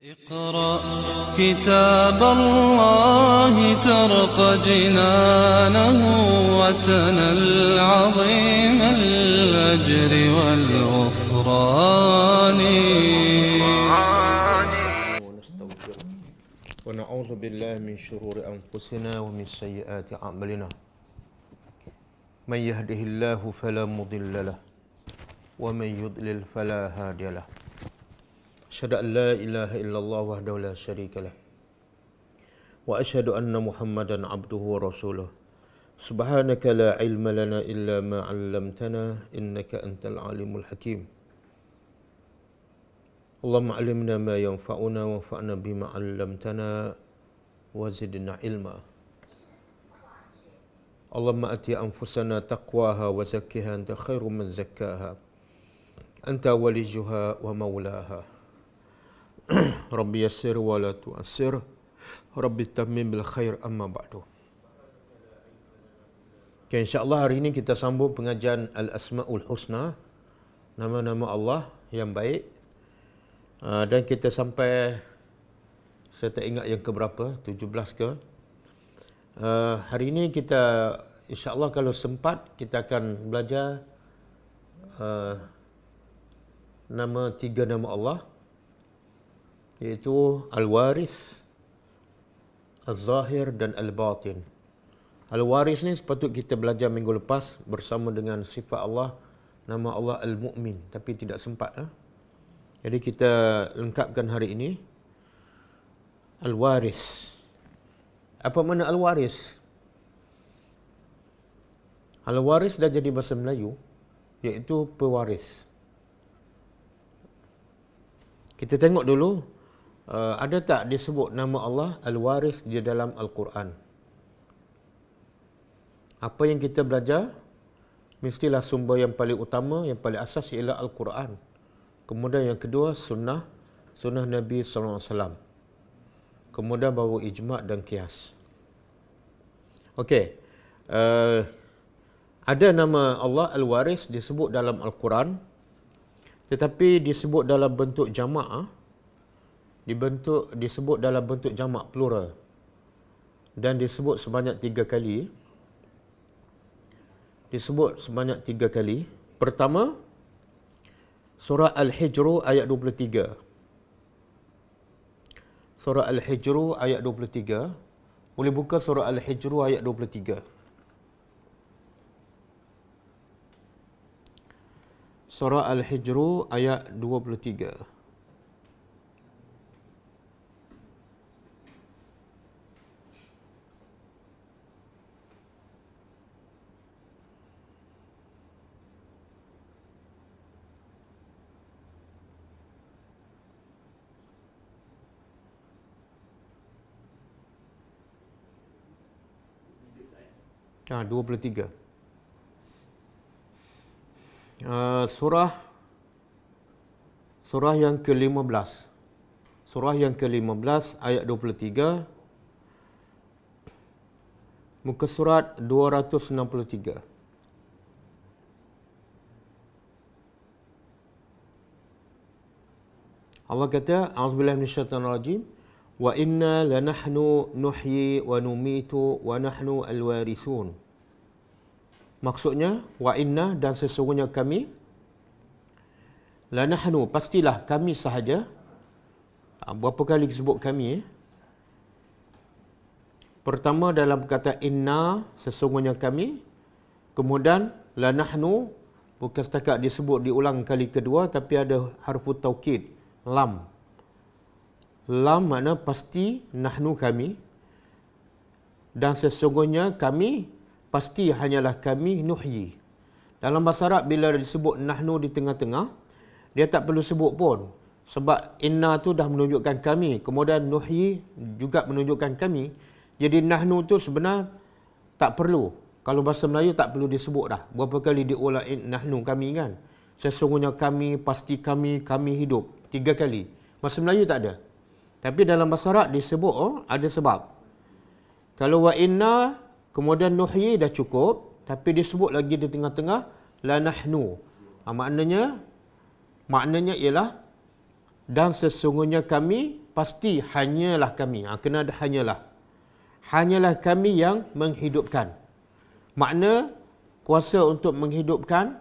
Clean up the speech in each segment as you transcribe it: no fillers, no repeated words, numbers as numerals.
اقرأ كتاب الله ترق جنانه وتنل عظيم الأجر والغفران ونعوذ بالله من شرور أنفسنا ومن سيئات أعمالنا من يهده الله فلا مضل له ومن يضلل فلا هادي له أشهد أن لا إله إلا الله وحده لا شريك له وأشهد أن محمدا عبده ورسوله سبحانك لا علم لنا إلا ما علمتنا إنك أنت العليم الحكيم اللهم علمنا ما ينفعنا وانفعنا بما علمتنا وزدنا علما اللهم أتي أنفسنا تقواها وزكها أنت خير من زكاها أنت وليها ومولاها Rabbi yassir wa la tu'assir Rabbi tammim bil khair amma ba'du. Okay, insyaAllah hari ini kita sambung pengajian Al-Asma'ul Husna, nama-nama Allah yang baik. Dan kita sampai, saya tak ingat yang keberapa, 17 ke. Hari ini kita, insyaAllah kalau sempat, kita akan belajar tiga nama Allah, iaitu Al-Waris, Al-Zahir dan Al-Batin. Al-Waris ni sepatut kita belajar minggu lepas bersama dengan sifat Allah, nama Allah Al-Mu'min, tapi tidak sempat. Jadi kita lengkapkan hari ini. Al-Waris. Apa makna Al-Waris? Al-Waris dah jadi bahasa Melayu, iaitu pewaris. Kita tengok dulu, ada tak disebut nama Allah Al-Waris di dalam Al-Quran? Apa yang kita belajar, mestilah sumber yang paling utama, yang paling asas ialah Al-Quran. Kemudian yang kedua, sunnah Nabi SAW. Kemudian baru ijma' dan qiyas. Okey, ada nama Allah Al-Waris disebut dalam Al-Quran, tetapi disebut dalam bentuk jamak', disebut dalam bentuk jamak plural, dan disebut sebanyak 3 kali. Pertama, surah Al-Hijr ayat 23. Surah Al-Hijr ayat 23. Boleh buka surah Al-Hijr ayat 23. Surah Al-Hijr ayat 23. Nah, 23. Surah yang ke-15. Surah yang ke-15 ayat 23. Muka surat 263. Allah kata, A'udzubillahi minasyaitonirrajim. Wa inna lanahnu nuhyi wa numitu wa nahnu al-warisun. Maksudnya, wa inna, dan sesungguhnya kami, lanahnu, pastilah kami sahaja. Berapa kali disebut kami? Pertama dalam kata inna, sesungguhnya kami. Kemudian lanahnu, bukan setakat disebut diulang kali kedua, tapi ada harfu taukid, lam. Lam makna pasti, nahnu kami. Dan sesungguhnya kami, pasti hanyalah kami, nuhyi. Dalam bahasa Arab bila disebut nahnu di tengah-tengah, dia tak perlu sebut pun. Sebab inna tu dah menunjukkan kami, kemudian nuhyi juga menunjukkan kami. Jadi nahnu tu sebenarnya tak perlu. Kalau bahasa Melayu tak perlu disebut dah. Berapa kali diulang nahnu kami kan? Sesungguhnya kami, pasti kami, kami hidup. 3 kali. Bahasa Melayu tak ada. Tapi dalam bahasa Arab disebut, ada sebab. Kalau wa inna, kemudian nuhyi dah cukup, tapi disebut lagi di tengah-tengah, la nahnu. Maknanya ialah dan sesungguhnya kami, pasti hanyalah kami. Kena ada hanyalah. Hanyalah kami yang menghidupkan. Makna kuasa untuk menghidupkan,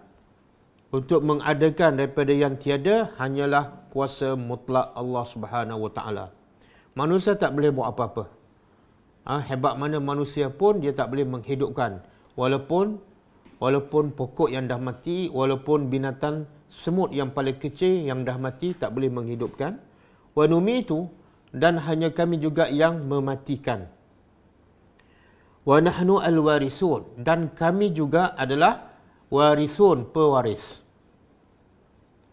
untuk mengadakan daripada yang tiada, hanyalah kuasa mutlak Allah Subhanahu Wa Taala. Manusia tak boleh buat apa-apa. Hebat mana manusia pun, dia tak boleh menghidupkan. Walaupun pokok yang dah mati, walaupun binatang semut yang paling kecil yang dah mati, tak boleh menghidupkan. Wa numitu, dan hanya kami juga yang mematikan. Wa nahnu al-warisun, dan kami juga adalah warisun, pewaris.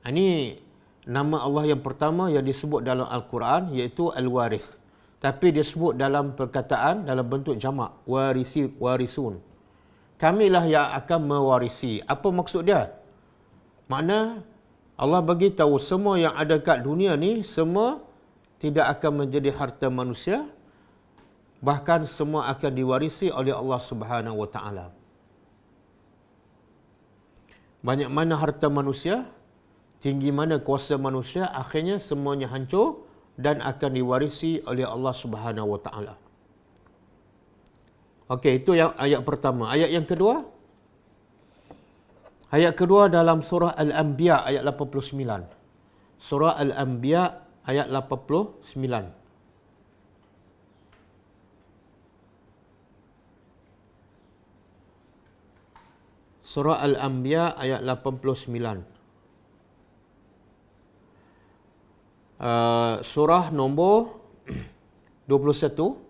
Ini nama Allah yang pertama yang disebut dalam Al-Quran, iaitu Al-Waris. Tapi disebut dalam perkataan dalam bentuk jamak, warisun. Kamilah yang akan mewarisi. Apa maksud dia? Makna Allah bagi tahu semua yang ada kat dunia ni, semua tidak akan menjadi harta manusia. Bahkan semua akan diwarisi oleh Allah Subhanahu Wa Taala. Banyak mana harta manusia, tinggi mana kuasa manusia, akhirnya semuanya hancur dan akan diwarisi oleh Allah Subhanahu Wa Taala. Okey, itu yang ayat pertama. Ayat yang kedua. Ayat kedua dalam surah Al-Anbiya ayat 89. Surah Al-Anbiya ayat 89. Surah Al-Anbiya ayat 89. Surah nombor 21.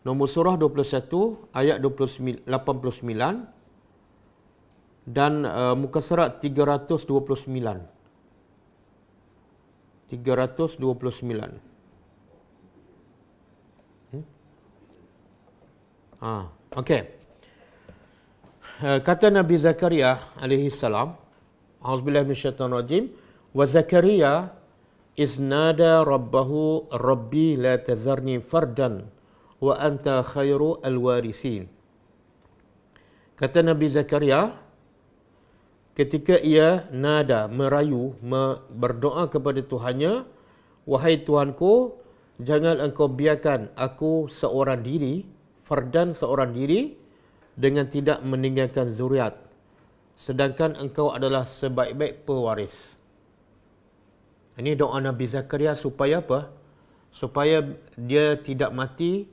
Nombor surah 21 ayat 89 dan muka surat 329. 329. Okey. Kata Nabi Zakaria alaihi salam, auzubillahi minasyaitonir rajim, wa Zakaria iznada rabbahu rabbi la tazarni fardan wa anta khairu al-warisin. Kata Nabi Zakaria ketika ia nada, merayu, berdoa kepada Tuhannya, wahai Tuhanku, jangan engkau biarkan aku seorang diri, fardan seorang diri, dengan tidak meninggalkan zuriat, sedangkan engkau adalah sebaik-baik pewaris. Ini doa Nabi Zakaria supaya apa? Supaya dia tidak mati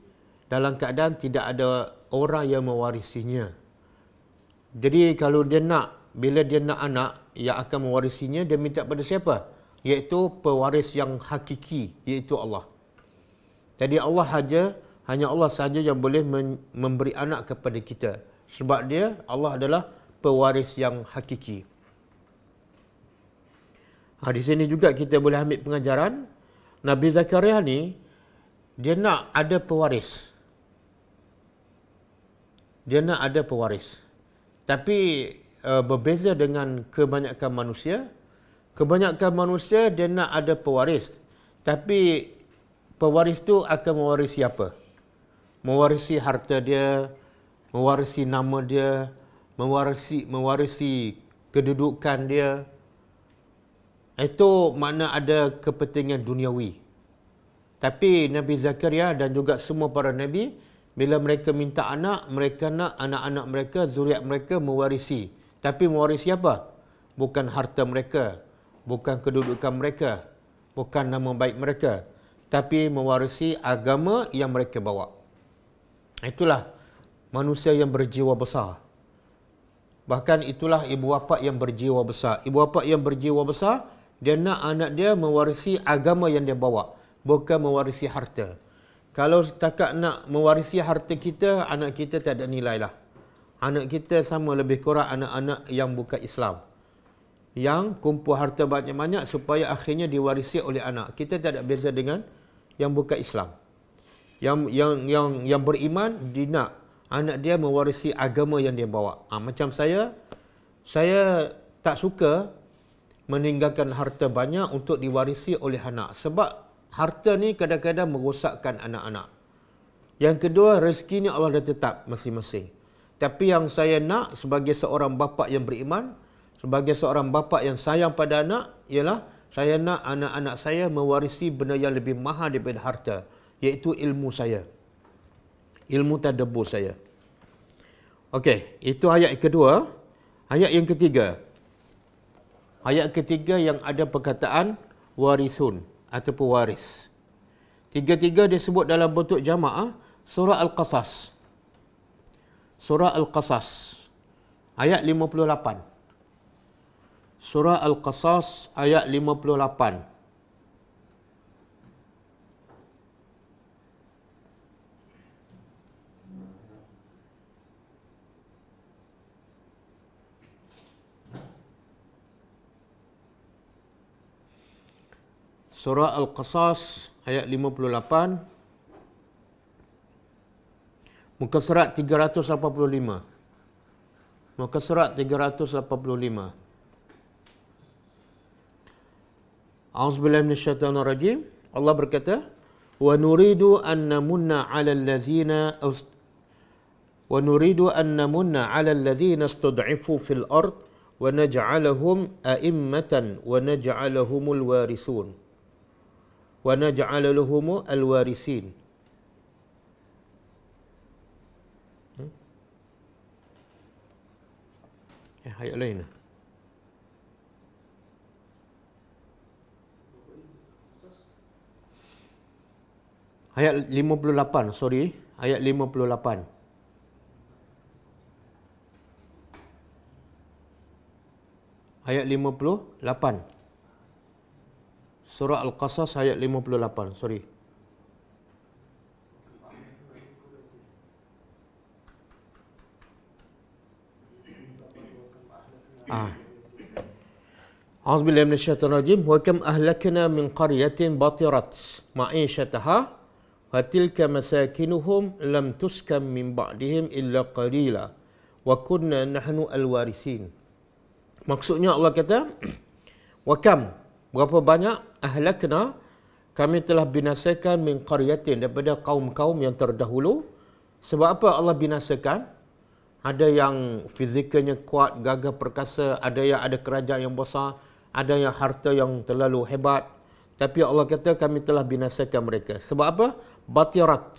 dalam keadaan tidak ada orang yang mewarisinya. Jadi kalau dia nak, bila dia nak anak yang akan mewarisinya, dia minta pada siapa? Iaitu pewaris yang hakiki, iaitu Allah. Jadi hanya Allah sahaja yang boleh memberi anak kepada kita. Sebab dia, Allah adalah pewaris yang hakiki. Di sini juga kita boleh ambil pengajaran. Nabi Zakaria ni, dia nak ada pewaris. Dia nak ada pewaris. Tapi berbeza dengan kebanyakan manusia. Kebanyakan manusia dia nak ada pewaris. Tapi pewaris tu akan mewarisi apa? Mewarisi harta dia, mewarisi nama dia, mewarisi kedudukan dia. Itu makna ada kepentingan duniawi. Tapi Nabi Zakaria dan juga semua para Nabi, bila mereka minta anak, mereka nak anak-anak mereka, zuriat mereka mewarisi. Tapi mewarisi apa? Bukan harta mereka, bukan kedudukan mereka, bukan nama baik mereka, tapi mewarisi agama yang mereka bawa. Itulah manusia yang berjiwa besar. Bahkan itulah ibu bapa yang berjiwa besar. Ibu bapa yang berjiwa besar, dia nak anak dia mewarisi agama yang dia bawa, bukan mewarisi harta. Kalau setakat nak mewarisi harta kita, anak kita tak ada nilai lah. Anak kita sama lebih kurang anak-anak yang bukan Islam, yang kumpul harta banyak-banyak supaya akhirnya diwarisi oleh anak. Kita tak ada beza dengan yang bukan Islam. Yang beriman, dia nak anak dia mewarisi agama yang dia bawa. Macam saya tak suka meninggalkan harta banyak untuk diwarisi oleh anak. Sebab harta ni kadang-kadang merosakkan anak-anak. Yang kedua, rezeki ni Allah dah tetap masing-masing. Tapi yang saya nak sebagai seorang bapa yang beriman, sebagai seorang bapa yang sayang pada anak, ialah Saya nak anak-anak saya mewarisi benda yang lebih mahal daripada harta, iaitu ilmu saya. Ilmu tadabbur saya. Okey, itu ayat kedua. Ayat yang ketiga. Ayat ketiga yang ada perkataan warisun ataupun waris. Tiga-tiga disebut dalam bentuk jamaah surah Al-Qasas. Surah Al-Qasas ayat 58. Surah Al-Qasas ayat 58. Surah Al-Qasas ayat 58. Muka surat 385. Muka surat 385. A'udzubillahi minasyaitonir rajim. Allah berkata, "Wa nuridu an namunna 'alal ladzina wa nuridu an namunna 'alal ladzina istud'ifu fil ard wa naj'alahum a'immatan wa naj'alahumul warisun." Wa naj'alahumul warisin. Ayat lain. Ayat 58, sorry. Ayat 58. Ayat 58. Surah Al-Qasas ayat 58, sorry. A'udzubillahi minasyaitonir rajim. Wa kam ahlakna min qaryatin batirat ma'ishataha wa tilka masakinuhum lam tuskam min ba'dihim illa qalila wa kunna nahnu al-warisin. Maksudnya Allah kata, wa kam, berapa banyak, ahlakna, kami telah binasakan min qaryatin, daripada kaum-kaum yang terdahulu. Sebab apa Allah binasakan? Ada yang fizikalnya kuat, gagah perkasa, ada yang ada kerajaan yang besar, ada yang harta yang terlalu hebat. Tapi Allah kata kami telah binasakan mereka. Sebab apa? Batirat.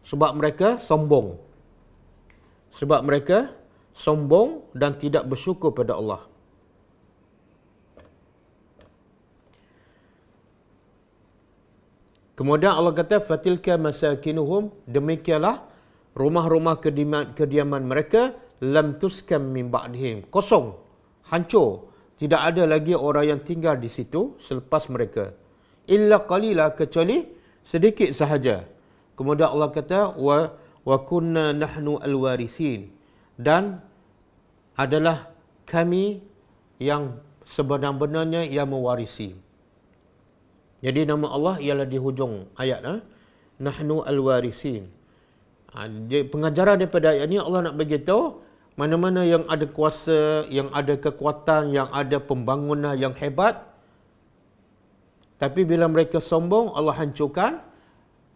Sebab mereka sombong. Sebab mereka sombong dan tidak bersyukur pada Allah. Kemudian Allah kata, fatilka masakinuhum, demikianlah rumah-rumah kediaman mereka, lam tuskam min ba'dihim, kosong, hancur, tidak ada lagi orang yang tinggal di situ selepas mereka. Illa qalila, kecuali sedikit sahaja. Kemudian Allah kata, wa kunna nahnu al-warisin, dan adalah kami yang sebenar-benarnya yang mewarisi. Jadi nama Allah ialah di hujung ayat, nahnu al-warisin. Pengajaran daripada ayat ini, Allah nak beritahu mana-mana yang ada kuasa, yang ada kekuatan, yang ada pembangunan yang hebat, tapi bila mereka sombong, Allah hancurkan.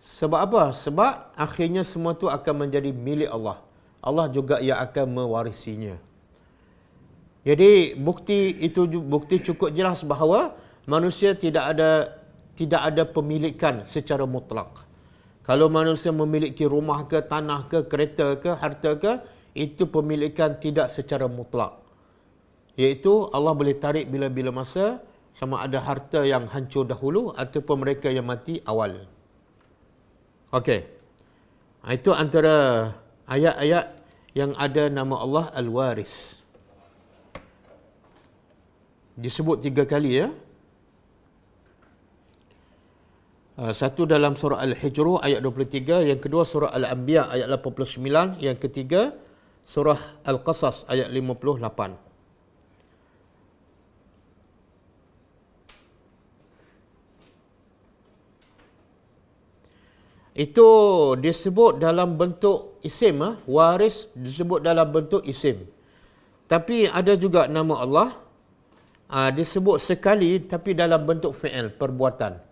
Sebab apa? Sebab akhirnya semua itu akan menjadi milik Allah. Allah juga yang akan mewarisinya. Jadi bukti cukup jelas bahawa manusia tidak ada pemilikan secara mutlak. Kalau manusia memiliki rumah ke, tanah ke, kereta ke, harta ke, itu pemilikan tidak secara mutlak. Iaitu Allah boleh tarik bila-bila masa, sama ada harta yang hancur dahulu ataupun mereka yang mati awal. Okey. Itu antara ayat-ayat yang ada nama Allah Al-Waris. Disebut 3 kali, ya. Satu dalam surah Al-Hijr ayat 23, yang kedua surah Al-Anbiya ayat 89, yang ketiga surah Al-Qasas ayat 58. Itu disebut dalam bentuk isim, waris disebut dalam bentuk isim. Tapi ada juga nama Allah disebut sekali tapi dalam bentuk fi'il, perbuatan.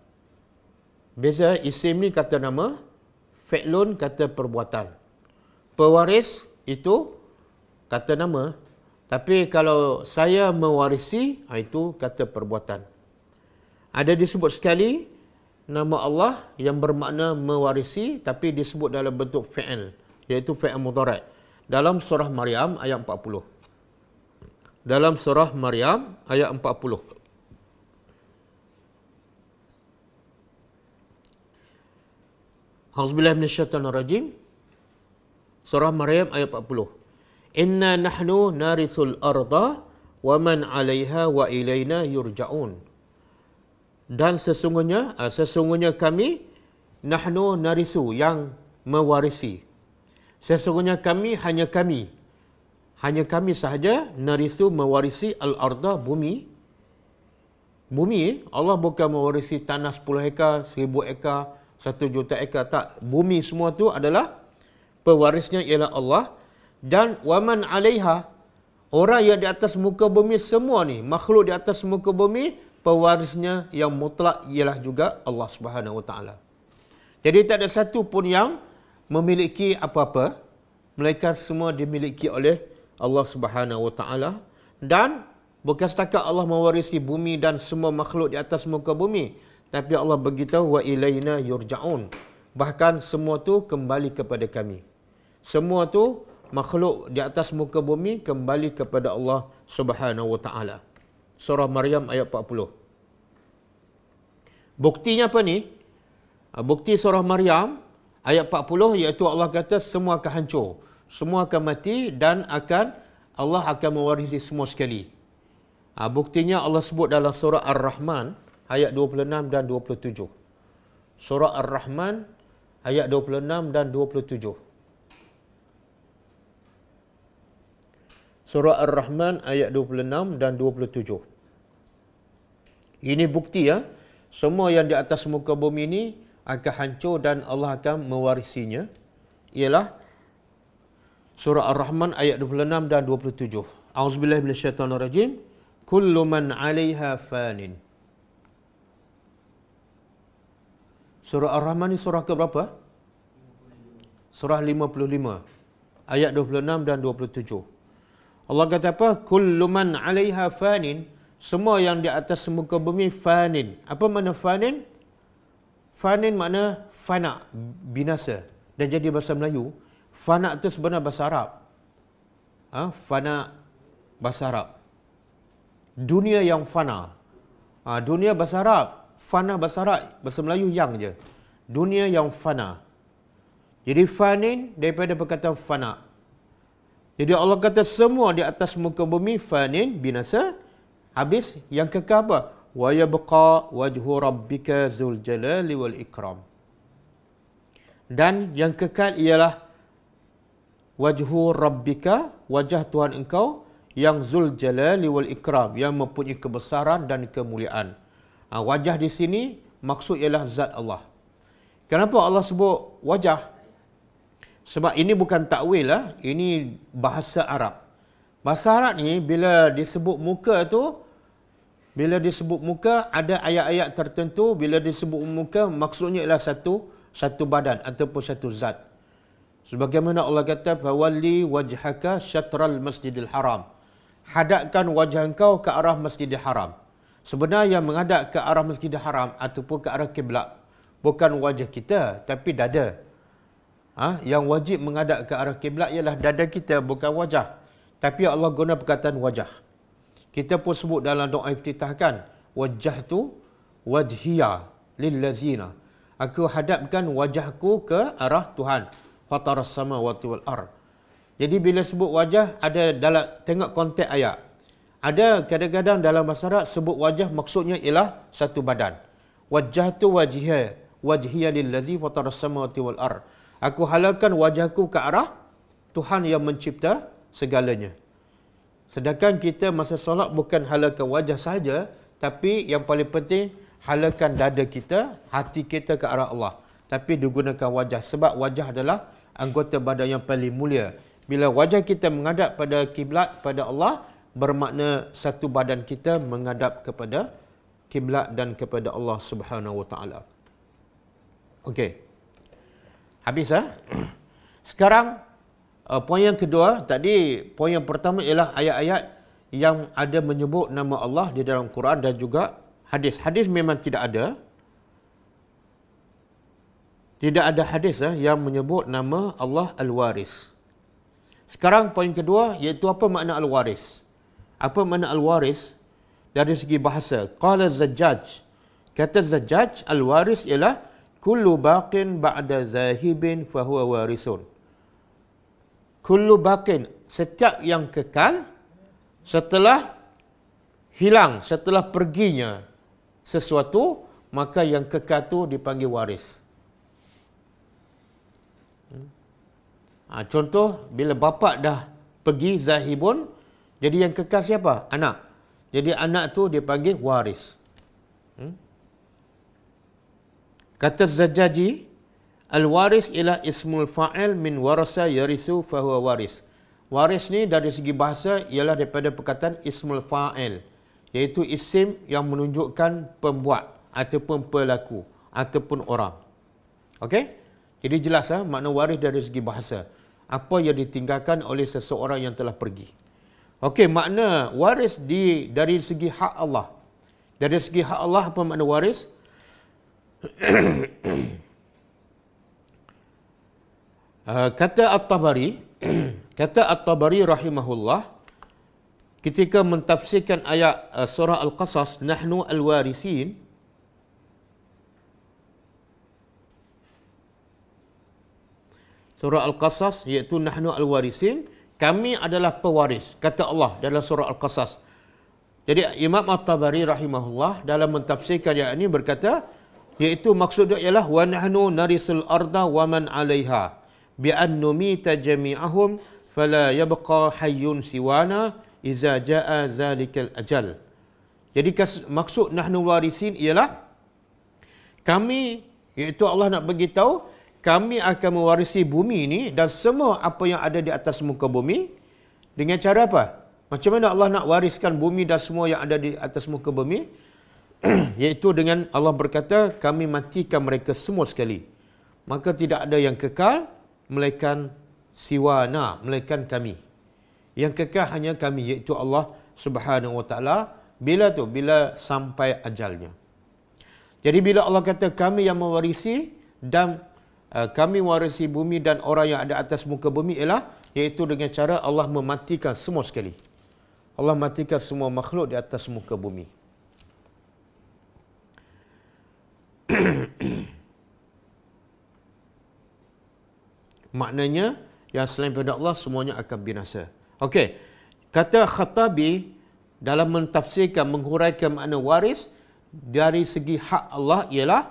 Beza isim ni kata nama, fi'lun kata perbuatan. Pewaris itu kata nama, tapi kalau saya mewarisi, itu kata perbuatan. Ada disebut sekali nama Allah yang bermakna mewarisi tapi disebut dalam bentuk fi'il, iaitu fi'il mudhari'. Dalam surah Maryam ayat 40. Dalam surah Maryam ayat 40. A'udzubillahi minasyaitonir rajim. Surah Maryam ayat 40. Inna nahnu narithul arda wa man 'alaiha wa ilaina yurja'un. Dan sesungguhnya kami nahnu narisu, yang mewarisi. Sesungguhnya kami hanya kami sahaja narisu, mewarisi al-arda, bumi. Bumi, Allah bukan mewarisi tanah 10 hektar, 1000 hektar, 1 juta hektar, tak. Bumi semua tu adalah pewarisnya ialah Allah. Dan waman 'alaiha, orang yang di atas muka bumi semua ni, makhluk di atas muka bumi, pewarisnya yang mutlak ialah juga Allah Subhanahu Wa Taala. Jadi tak ada satu pun yang memiliki apa-apa, melainkan semua dimiliki oleh Allah Subhanahu Wa Taala. Dan bukan setakat Allah mewarisi bumi dan semua makhluk di atas muka bumi, tapi Allah beritahu wa ilaina yurja'un. Bahkan semua tu kembali kepada kami. Semua tu makhluk di atas muka bumi kembali kepada Allah Subhanahu Wa Taala. Surah Maryam ayat 40. Buktinya apa ni? Bukti surah Maryam ayat 40 iaitu Allah kata semua akan hancur, semua akan mati dan Allah akan mewarisi semua sekali. Buktinya Allah sebut dalam surah Ar-Rahman ayat 26 dan 27. Surah Ar-Rahman ayat 26 dan 27. Surah Ar-Rahman ayat 26 dan 27. Ini bukti ya. Semua yang di atas muka bumi ini akan hancur dan Allah akan mewarisinya. Ialah Surah Ar-Rahman ayat 26 dan 27. A'udzubillahi minasyaitonirrajim. Kullu man 'alaiha fanin. Surah Ar-Rahman ni surah ke berapa? Surah 55. Ayat 26 dan 27. Allah kata apa? Kullu man 'alaiha fanin. Semua yang di atas muka bumi fanin. Apa makna fanin? Fanin makna fana, binasa. Dan jadi bahasa Melayu, fana itu sebenarnya bahasa Arab. Fana bahasa Arab. Dunia yang fana. Dunia bahasa Arab. Fana bahasa Arab. Bahasa Melayu yang je. Dunia yang fana. Jadi fanin daripada perkataan fana. Jadi Allah kata semua di atas muka bumi fanin, binasa. Habis yang kekal apa? Wa yabqa wajhu rabbika dzul jalali wal ikram. Dan yang kekal ialah wajhu rabbika, wajah Tuhan engkau yang dzul jalali wal ikram, yang mempunyai kebesaran dan kemuliaan. Wajah di sini maksud ialah zat Allah. Kenapa Allah sebut wajah? Sebab ini bukan takwil lah, ini bahasa Arab. Bahasa Arab ni bila disebut muka tu, bila disebut muka ada ayat-ayat tertentu, bila disebut muka maksudnya ialah satu badan ataupun satu zat. Sebagaimana Allah kata fawalli wajhaka syatral masjidil haram. Hadapkan wajah engkau ke arah Masjidil Haram. Sebenarnya yang menghadap ke arah Masjidil Haram ataupun ke arah kiblat bukan wajah kita tapi dada. Yang wajib menghadap ke arah kiblat ialah dada kita, bukan wajah. Tapi Allah guna perkataan wajah. Kita pun sebut dalam doa iftitah kan, wajjahtu wajhiya lillazina. Aku hadapkan wajahku ke arah Tuhan. Fataras samawati wal ard. Jadi bila sebut wajah ada dalam tengok konteks ayat. Ada kadang-kadang dalam bahasa Arab sebut wajah maksudnya ialah satu badan. Wajjahtu wajhiya lillazi fataras samawati wal ard. Aku halalkan wajahku ke arah Tuhan yang mencipta segalanya. Sedangkan kita masa solat bukan halalkan wajah saja, tapi yang paling penting halalkan dada kita, hati kita ke arah Allah. Tapi digunakan wajah sebab wajah adalah anggota badan yang paling mulia. Bila wajah kita menghadap pada kiblat, pada Allah, bermakna satu badan kita menghadap kepada kiblat dan kepada Allah Subhanahu Wa Taala. Okey. Habis Sekarang poin yang kedua, tadi poin yang pertama ialah ayat-ayat yang ada menyebut nama Allah di dalam Quran dan juga hadis. Hadis memang tidak ada. Tidak ada hadis yang menyebut nama Allah Al-Waris. Sekarang poin kedua, iaitu apa makna Al-Waris? Apa makna Al-Waris dari segi bahasa? Qala Zajjaj. Kata Zajjaj, Al-Waris ialah kullu baqin ba'da zahibin fahuwa warisun. Kullu baqin, setiap yang kekal setelah hilang, setelah perginya sesuatu, maka yang kekal tu dipanggil waris. Contoh, bila bapa dah pergi zahibun, jadi yang kekal siapa? Anak. Jadi anak tu dipanggil waris. Kata Zajjaji, Al-Waris ialah ismul fa'il min warasa yarisu fahuwa waris. Waris ni dari segi bahasa ialah daripada perkataan ismul fa'il, iaitu isim yang menunjukkan pembuat ataupun pelaku ataupun orang. Okey? Jadi jelas makna waris dari segi bahasa. Apa yang ditinggalkan oleh seseorang yang telah pergi. Okey, makna waris dari segi hak Allah. Dari segi hak Allah, apa makna waris? Kata At-Tabari rahimahullah, ketika mentafsirkan ayat surah Al-Qasas, nahnu al-warisin, surah Al-Qasas iaitu nahnu al-warisin, kami adalah pewaris, kata Allah dalam surah Al-Qasas. Jadi Imam At-Tabari rahimahullah dalam mentafsirkan ayat ini berkata, iaitu maksudnya ialah wa nahnu narisul arda wa man 'alaiha bi an numita jami'ahum fala yabqa hayyun siwana iza jaa zalikal ajal. Jadi maksud nahnu warisin ialah kami, iaitu Allah nak bagi tahu kami akan mewarisi bumi ini dan semua apa yang ada di atas muka bumi. Dengan cara apa? Macam mana Allah nak wariskan bumi dan semua yang ada di atas muka bumi? Iaitu dengan Allah berkata, kami matikan mereka semua sekali. Maka tidak ada yang kekal, melainkan siwana, melainkan kami. Yang kekal hanya kami, iaitu Allah Subhanahu Wa Taala. Bila tu? Bila sampai ajalnya. Jadi bila Allah kata kami yang mewarisi dan kami mewarisi bumi dan orang yang ada atas muka bumi ialah, iaitu dengan cara Allah mematikan semua sekali. Allah matikan semua makhluk di atas muka bumi. Maknanya yang selain daripada Allah semuanya akan binasa. Okey. Kata Khattabi dalam mentafsirkan, menghuraikan makna waris dari segi hak Allah ialah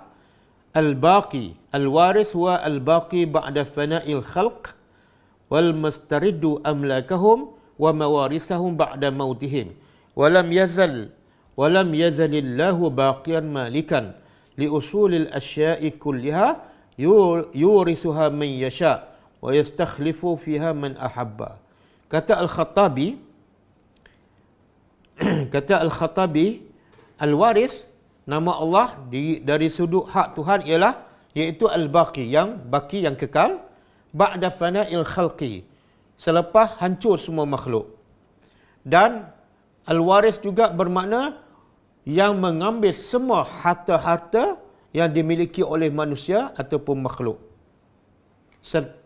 al-baqi. Al-waris wa al-baqi ba'da fana'il khalq wal mustariddu amlakahum wa mawarisahum ba'da mautihim. Walam yazalillahu baqiyan malikan li usulil asya'i kulliha yurisuha man yasha' wa yastakhlifu fiha man ahabba. Kata Al-Khattabi, al-waris, nama Allah dari sudut hak Tuhan ialah, iaitu al-baqi, yang baki, yang kekal, ba'da fana'il khalqi, selepas hancur semua makhluk. Dan al-waris juga bermakna yang mengambil semua harta-harta yang dimiliki oleh manusia ataupun makhluk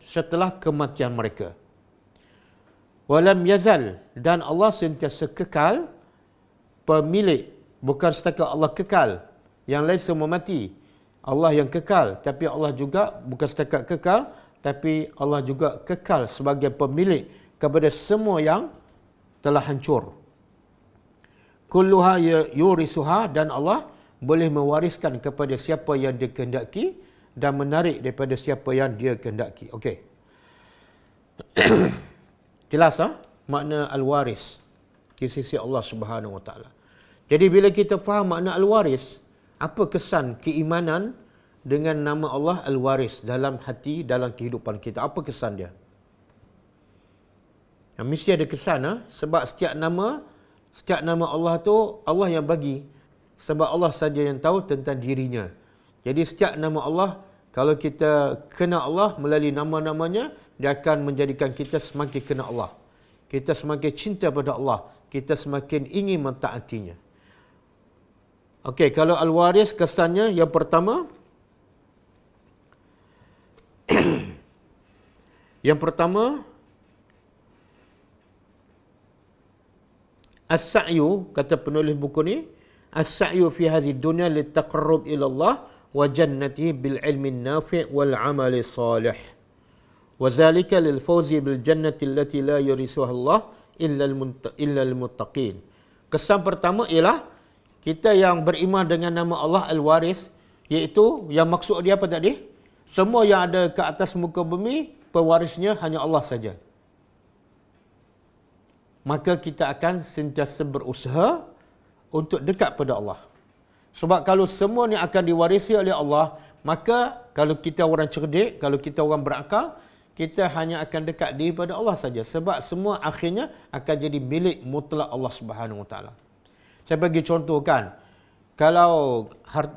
setelah kematian mereka. Walam yazal, dan Allah sentiasa kekal, pemilik, bukan setakat Allah kekal, yang lain semua mati. Allah yang kekal, tapi Allah juga bukan setakat kekal, tapi Allah juga kekal sebagai pemilik kepada semua yang telah hancur. Kulluha yurisuha, dan Allah boleh mewariskan kepada siapa yang dia kehendaki dan menarik daripada siapa yang dia kehendaki. Okey. Jelas makna al-waris di sisi Allah Subhanahu Wa Taala. Jadi bila kita faham makna al-waris, apa kesan keimanan dengan nama Allah al-waris dalam hati, dalam kehidupan kita? Apa kesan dia? Mesti ada kesan sebab setiap nama Allah tu Allah yang bagi, sebab Allah saja yang tahu tentang dirinya. Jadi setiap nama Allah, kalau kita kenal Allah melalui nama-namanya, dia akan menjadikan kita semakin kenal Allah. Kita semakin cinta pada Allah. Kita semakin ingin mentaatinya. Okey, kalau al-waris kesannya yang pertama as-sa'yu, kata penulis buku ni, as-sa'yu fi hadhihi dunya litaqarrub ila Allah wa jannatihi bil ilmi nafi' wal amali salih. Wa zalika lil fawzi bil jannati allati la yurisuha Allah illa al muttaqin. Kesan pertama ialah kita yang beriman dengan nama Allah Al-Waris, iaitu yang maksud dia apa tadi? Semua yang ada ke atas muka bumi, pewarisnya hanya Allah saja. Maka kita akan sentiasa berusaha untuk dekat pada Allah. Sebab kalau semua ni akan diwarisi oleh Allah, maka kalau kita orang cerdik, kalau kita orang berakal, kita hanya akan dekat daripada Allah saja. Sebab semua akhirnya akan jadi milik mutlak Allah Subhanahu Wa Taala. Saya bagi contoh kan, kalau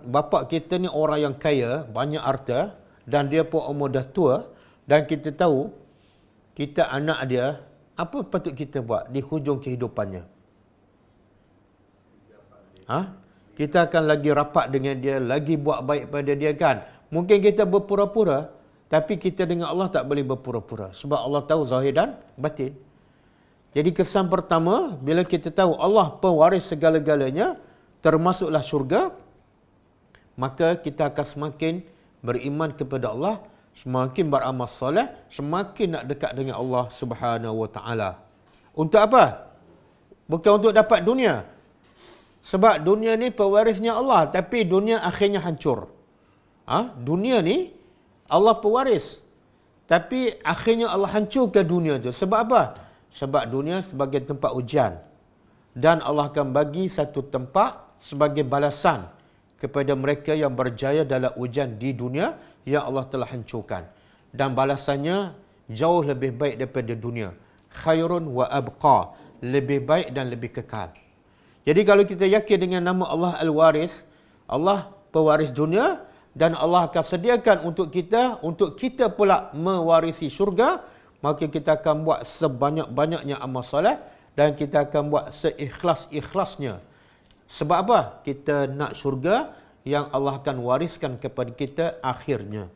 bapa kita ni orang yang kaya, banyak harta, dan dia pun umur dah tua, dan kita tahu kita anak dia, apa patut kita buat di hujung kehidupannya? Kita akan lagi rapat dengan dia, lagi buat baik pada dia kan? Mungkin kita berpura-pura, tapi kita dengan Allah tak boleh berpura-pura. Sebab Allah tahu zahir dan batin. Jadi kesan pertama, bila kita tahu Allah pewaris segala-galanya, termasuklah syurga, maka kita akan semakin beriman kepada Allah, semakin beramal soleh, semakin nak dekat dengan Allah Subhanahu Wa Taala. Untuk apa? Bukan untuk dapat dunia. Sebab dunia ni pewarisnya Allah, tapi dunia akhirnya hancur. Dunia ni Allah pewaris, tapi akhirnya Allah hancurkan dunia tu. Sebab apa? Sebab dunia sebagai tempat ujian. Dan Allah akan bagi satu tempat sebagai balasan kepada mereka yang berjaya dalam ujian di dunia yang Allah telah hancurkan. Dan balasannya jauh lebih baik daripada dunia. Khairun wa abqa. Lebih baik dan lebih kekal. Jadi kalau kita yakin dengan nama Allah Al-Waris, Allah pewaris dunia, dan Allah akan sediakan untuk kita pula mewarisi syurga, maka kita akan buat sebanyak-banyaknya amal soleh, dan kita akan buat seikhlas-ikhlasnya. Sebab apa? Kita nak syurga yang Allah akan wariskan kepada kita akhirnya.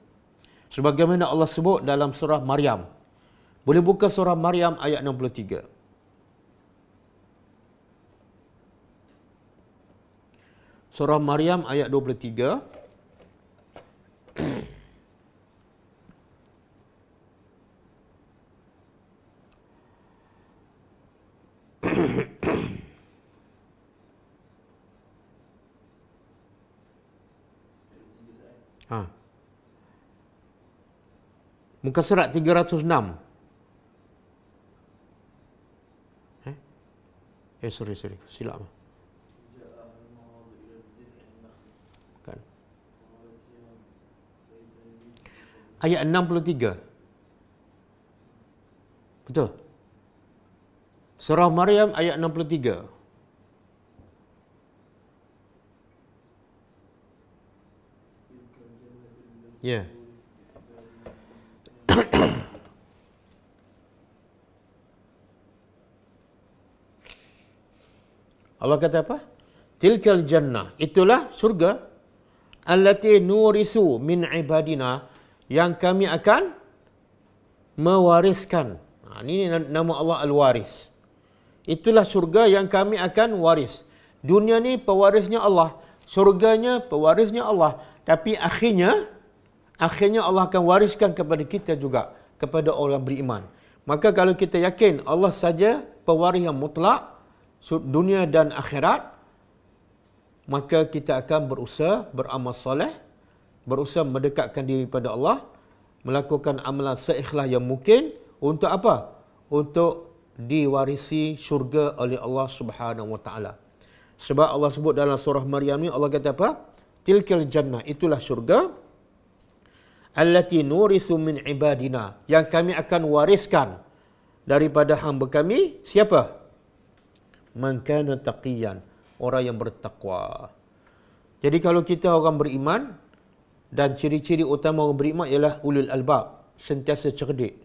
Sebagaimana Allah sebut dalam surah Maryam. Boleh buka surah Maryam ayat 63. Surah Maryam ayat 23. Muka surat 306. Sorry. Silap. Kan. Ayat 63. Betul. Surah Maryam ayat 63. Ya. Allah kata apa? Tilkal jannah. Itulah surga. Allati nurisu min ibadina. Yang kami akan mewariskan. Ini nama Allah Al-Waris. Itulah surga yang kami akan waris. Dunia ni pewarisnya Allah. Surganya pewarisnya Allah. Tapi akhirnya Allah akan wariskan kepada kita juga. Kepada orang beriman. Maka kalau kita yakin Allah saja pewaris yang mutlak, dunia dan akhirat, maka kita akan berusaha beramal soleh, berusaha mendekatkan diri pada Allah, melakukan amalan seikhlas yang mungkin. Untuk apa? Untuk diwarisi syurga oleh Allah Subhanahu Wa Taala. Sebab Allah sebut dalam surah Maryam ni, Allah kata apa? Tilkal jannah, itulah syurga. Allati nurisu min ibadina, yang kami akan wariskan daripada hamba kami. Siapa? Man kana taqiyan, orang yang bertakwa. Jadi kalau kita orang beriman, dan ciri-ciri utama orang beriman ialah ulul albab, sentiasa cerdik.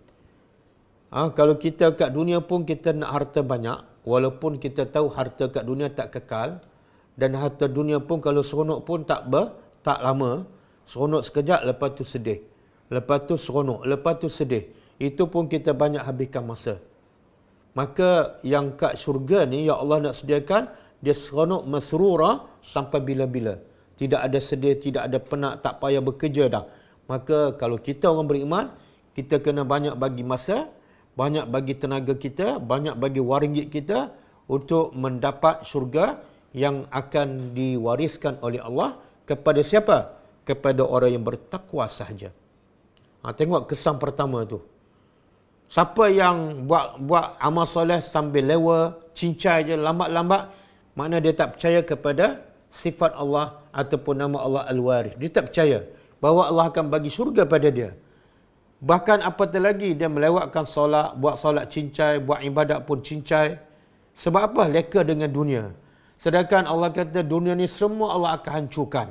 Kalau kita kat dunia pun kita nak harta banyak, walaupun kita tahu harta kat dunia tak kekal, Dan harta dunia pun kalau seronok pun tak lama. Seronok sekejap, lepas tu sedih. Lepas tu seronok, lepas tu sedih. Itu pun kita banyak habiskan masa. Maka yang kat syurga ni, ya Allah nak sediakan, dia seronok masrura sampai bila-bila. Tidak ada sedih, tidak ada penat, tak payah bekerja dah. Maka kalau kita orang beriman, kita kena banyak bagi masa, banyak bagi tenaga kita, banyak bagi wang ringgit kita untuk mendapat syurga yang akan diwariskan oleh Allah kepada siapa? Kepada orang yang bertakwa sahaja. Tengok kesan pertama tu. Siapa yang buat amal soleh sambil lewa, cincai je, lambat-lambat, makna dia tak percaya kepada sifat Allah ataupun nama Allah Al-Warith. Dia tak percaya bahawa Allah akan bagi syurga pada dia. Bahkan apatah lagi dia melewatkan solat, buat solat cincai, buat ibadat pun cincai. Sebab apa? Leka dengan dunia. Sedangkan Allah kata dunia ni semua Allah akan hancurkan.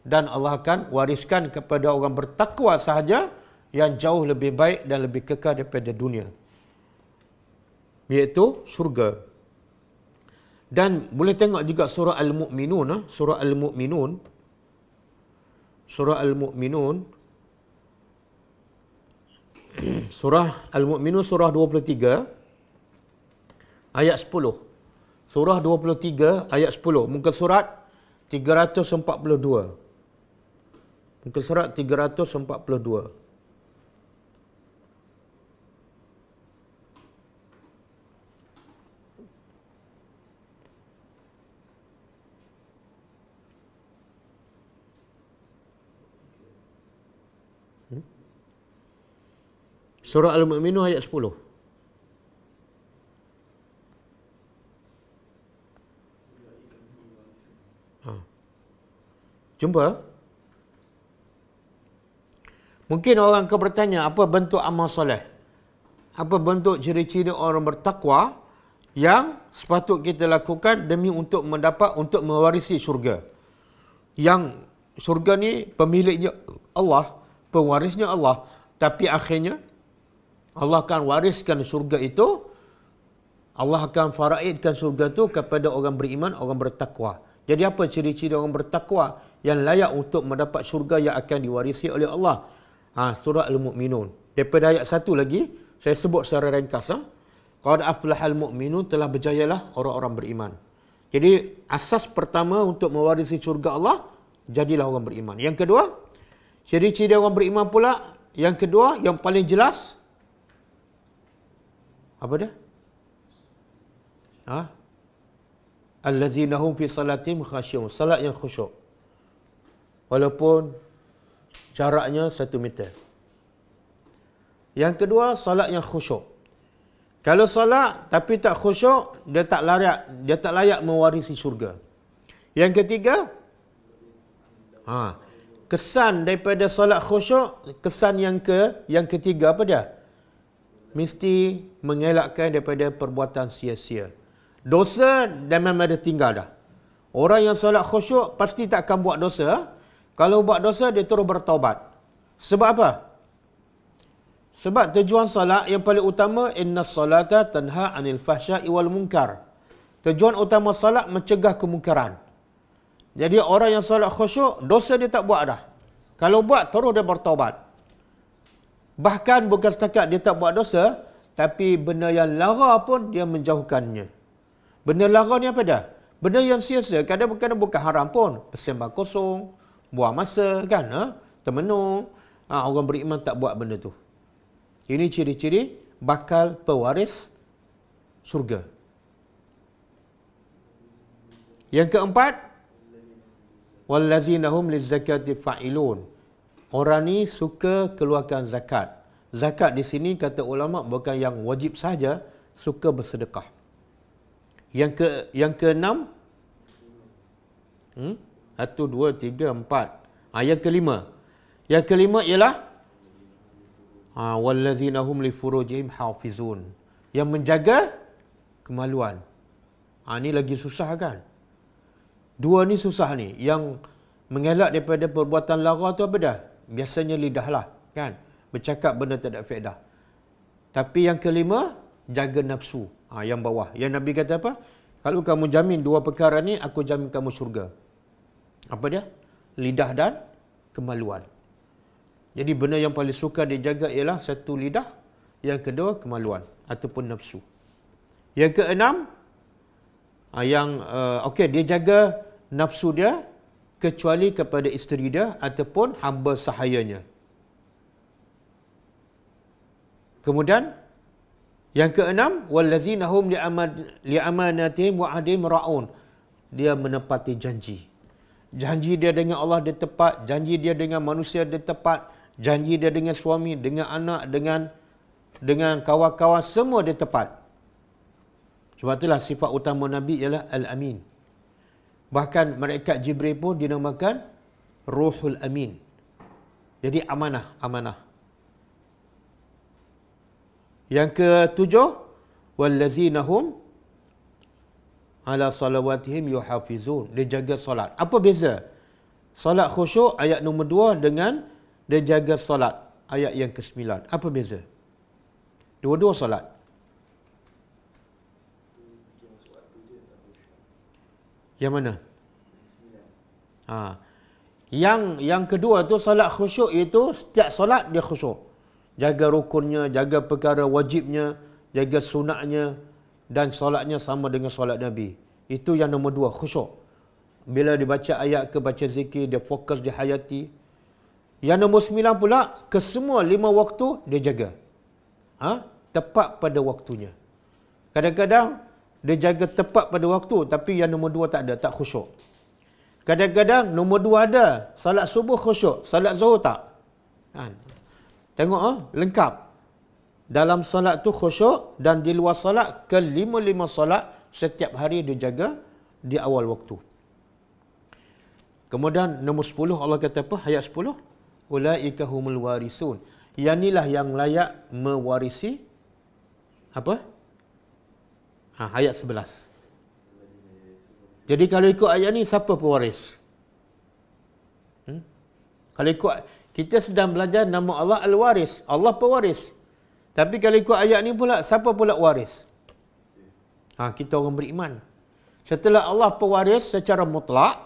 Dan Allah akan wariskan kepada orang bertakwa sahaja yang jauh lebih baik dan lebih kekal daripada dunia. Iaitu syurga. Dan boleh tengok juga surah Al-Mu'minun. Surah Al-Mu'minun. Surah Al-Mu'minun. Surah Al-Mu'minun surah 23 ayat 10. Surah 23 ayat 10. Muka surat 342. Muka surat 342. Surah Al-Mu'minun ayat 10. Jumpa? Mungkin orang akan bertanya, apa bentuk amal soleh? Apa bentuk ciri-ciri orang bertakwa yang sepatut kita lakukan demi untuk mewarisi syurga? Yang syurga ni pemiliknya Allah, pewarisnya Allah. Tapi akhirnya Allah akan wariskan syurga itu, Allah akan faraidkan syurga itu kepada orang beriman, orang bertakwa. Jadi apa ciri-ciri orang bertakwa yang layak untuk mendapat syurga yang akan diwarisi oleh Allah? Surah Al-Mu'minun. Daripada ayat 1 lagi, saya sebut secara ringkas. Qad aflahal mu'minun, telah berjayalah orang-orang beriman. Jadi asas pertama untuk mewarisi syurga Allah, jadilah orang beriman. Yang kedua, ciri-ciri orang beriman pula, yang kedua, yang paling jelas, apa dia? Allazina hum fi salatihim khasyi'un. Salat yang khusyuk. Walaupun jaraknya 1 meter. Yang kedua, salat yang khusyuk. Kalau salat tapi tak khusyuk, dia tak layak mewarisi syurga. Yang ketiga, kesan daripada salat khusyuk, kesan yang ketiga apa dia? Mesti mengelakkan daripada perbuatan sia-sia. Dosa dan memang ada tinggal dah. Orang yang solat khusyuk pasti tak akan buat dosa. Kalau buat dosa, dia terus bertaubat. Sebab apa? Sebab tujuan solat yang paling utama, innas salata tanha anil fahsya'i wal munkar. Tujuan utama solat mencegah kemungkaran. Jadi orang yang solat khusyuk, dosa dia tak buat dah. Kalau buat, terus dia bertaubat. Bahkan bukan setakat dia tak buat dosa, tapi benda yang lara pun dia menjauhkannya. Benda lara ni apa dah? Benda yang sia-sia, kadang-kadang bukan haram pun. Persembah kosong, buang masa kan, termenung. Orang beriman tak buat benda tu. Ini ciri-ciri bakal pewaris syurga. Yang keempat, wallazina hum lizzakati fa'ilun. Orang ni suka keluarkan zakat. Zakat di sini kata ulama bukan yang wajib saja, suka bersedekah. Yang keenam, 1, 2, 3, 4. Yang kelima. Yang kelima ialah wallazina hum li furujihim hafizun. Yang menjaga kemaluan. Ni lagi susah kan? Dua ni susah ni. Yang mengelak daripada perbuatan lara tu apa dah? Biasanya lidah lah kan? Bercakap benda tak ada faedah. Tapi yang kelima, jaga nafsu. Yang bawah. Yang Nabi kata apa? Kalau kamu jamin dua perkara ni, aku jamin kamu syurga. Apa dia? Lidah dan kemaluan. Jadi benda yang paling suka dijaga ialah satu lidah, yang kedua kemaluan ataupun nafsu. Yang keenam, dia jaga nafsu dia kecuali kepada isteri dia ataupun hamba sahayanya. Kemudian yang keenam, wallazina hum li'amanatihim wa ahdihim ra'un. Dia menepati janji. Janji dia dengan Allah dia tepat, janji dia dengan manusia dia tepat, janji dia dengan suami, dengan anak, dengan kawan-kawan, semua dia tepat. Sebab itulah sifat utama Nabi ialah Al-Amin. Bahkan malaikat Jibril pun dinamakan Ruhul Amin. Jadi amanah. Yang ketujuh, wallazina hum ala salawatihim yuhafizun. Dia jaga solat. Apa beza solat khusyuk ayat nombor 2 dengan dia jaga solat ayat yang ke-9? Apa beza? Dua-dua solat. Yang mana? Yang kedua tu solat khusyuk, iaitu setiap solat dia khusyuk. Jaga rukunnya, jaga perkara wajibnya, jaga sunatnya, dan solatnya sama dengan solat Nabi. Itu yang nombor 2, khusyuk. Bila dibaca ayat ke baca zikir, dia fokus, dia hayati. Yang nombor 9 pula, ke semua 5 waktu dia jaga. Tepat pada waktunya. Kadang-kadang dia jaga tepat pada waktu, tapi yang nombor 2 tak ada, tak khusyuk. Kadang-kadang nombor 2 ada, salat subuh khusyuk, salat zuhur tak. Tengok lengkap. Dalam salat tu khusyuk, dan di luar salat, ke-5 salat setiap hari dia jaga di awal waktu. Kemudian nombor 10 Allah kata apa? Ayat 10. Ulaika humul warisun. Yang inilah yang layak mewarisi apa? Ayat 11. Jadi kalau ikut ayat ni, siapa pewaris? Kalau ikut, kita sedang belajar nama Allah Al-Waris. Allah pewaris. Tapi kalau ikut ayat ni pula, siapa pula waris? Kita orang beriman. Setelah Allah pewaris secara mutlak,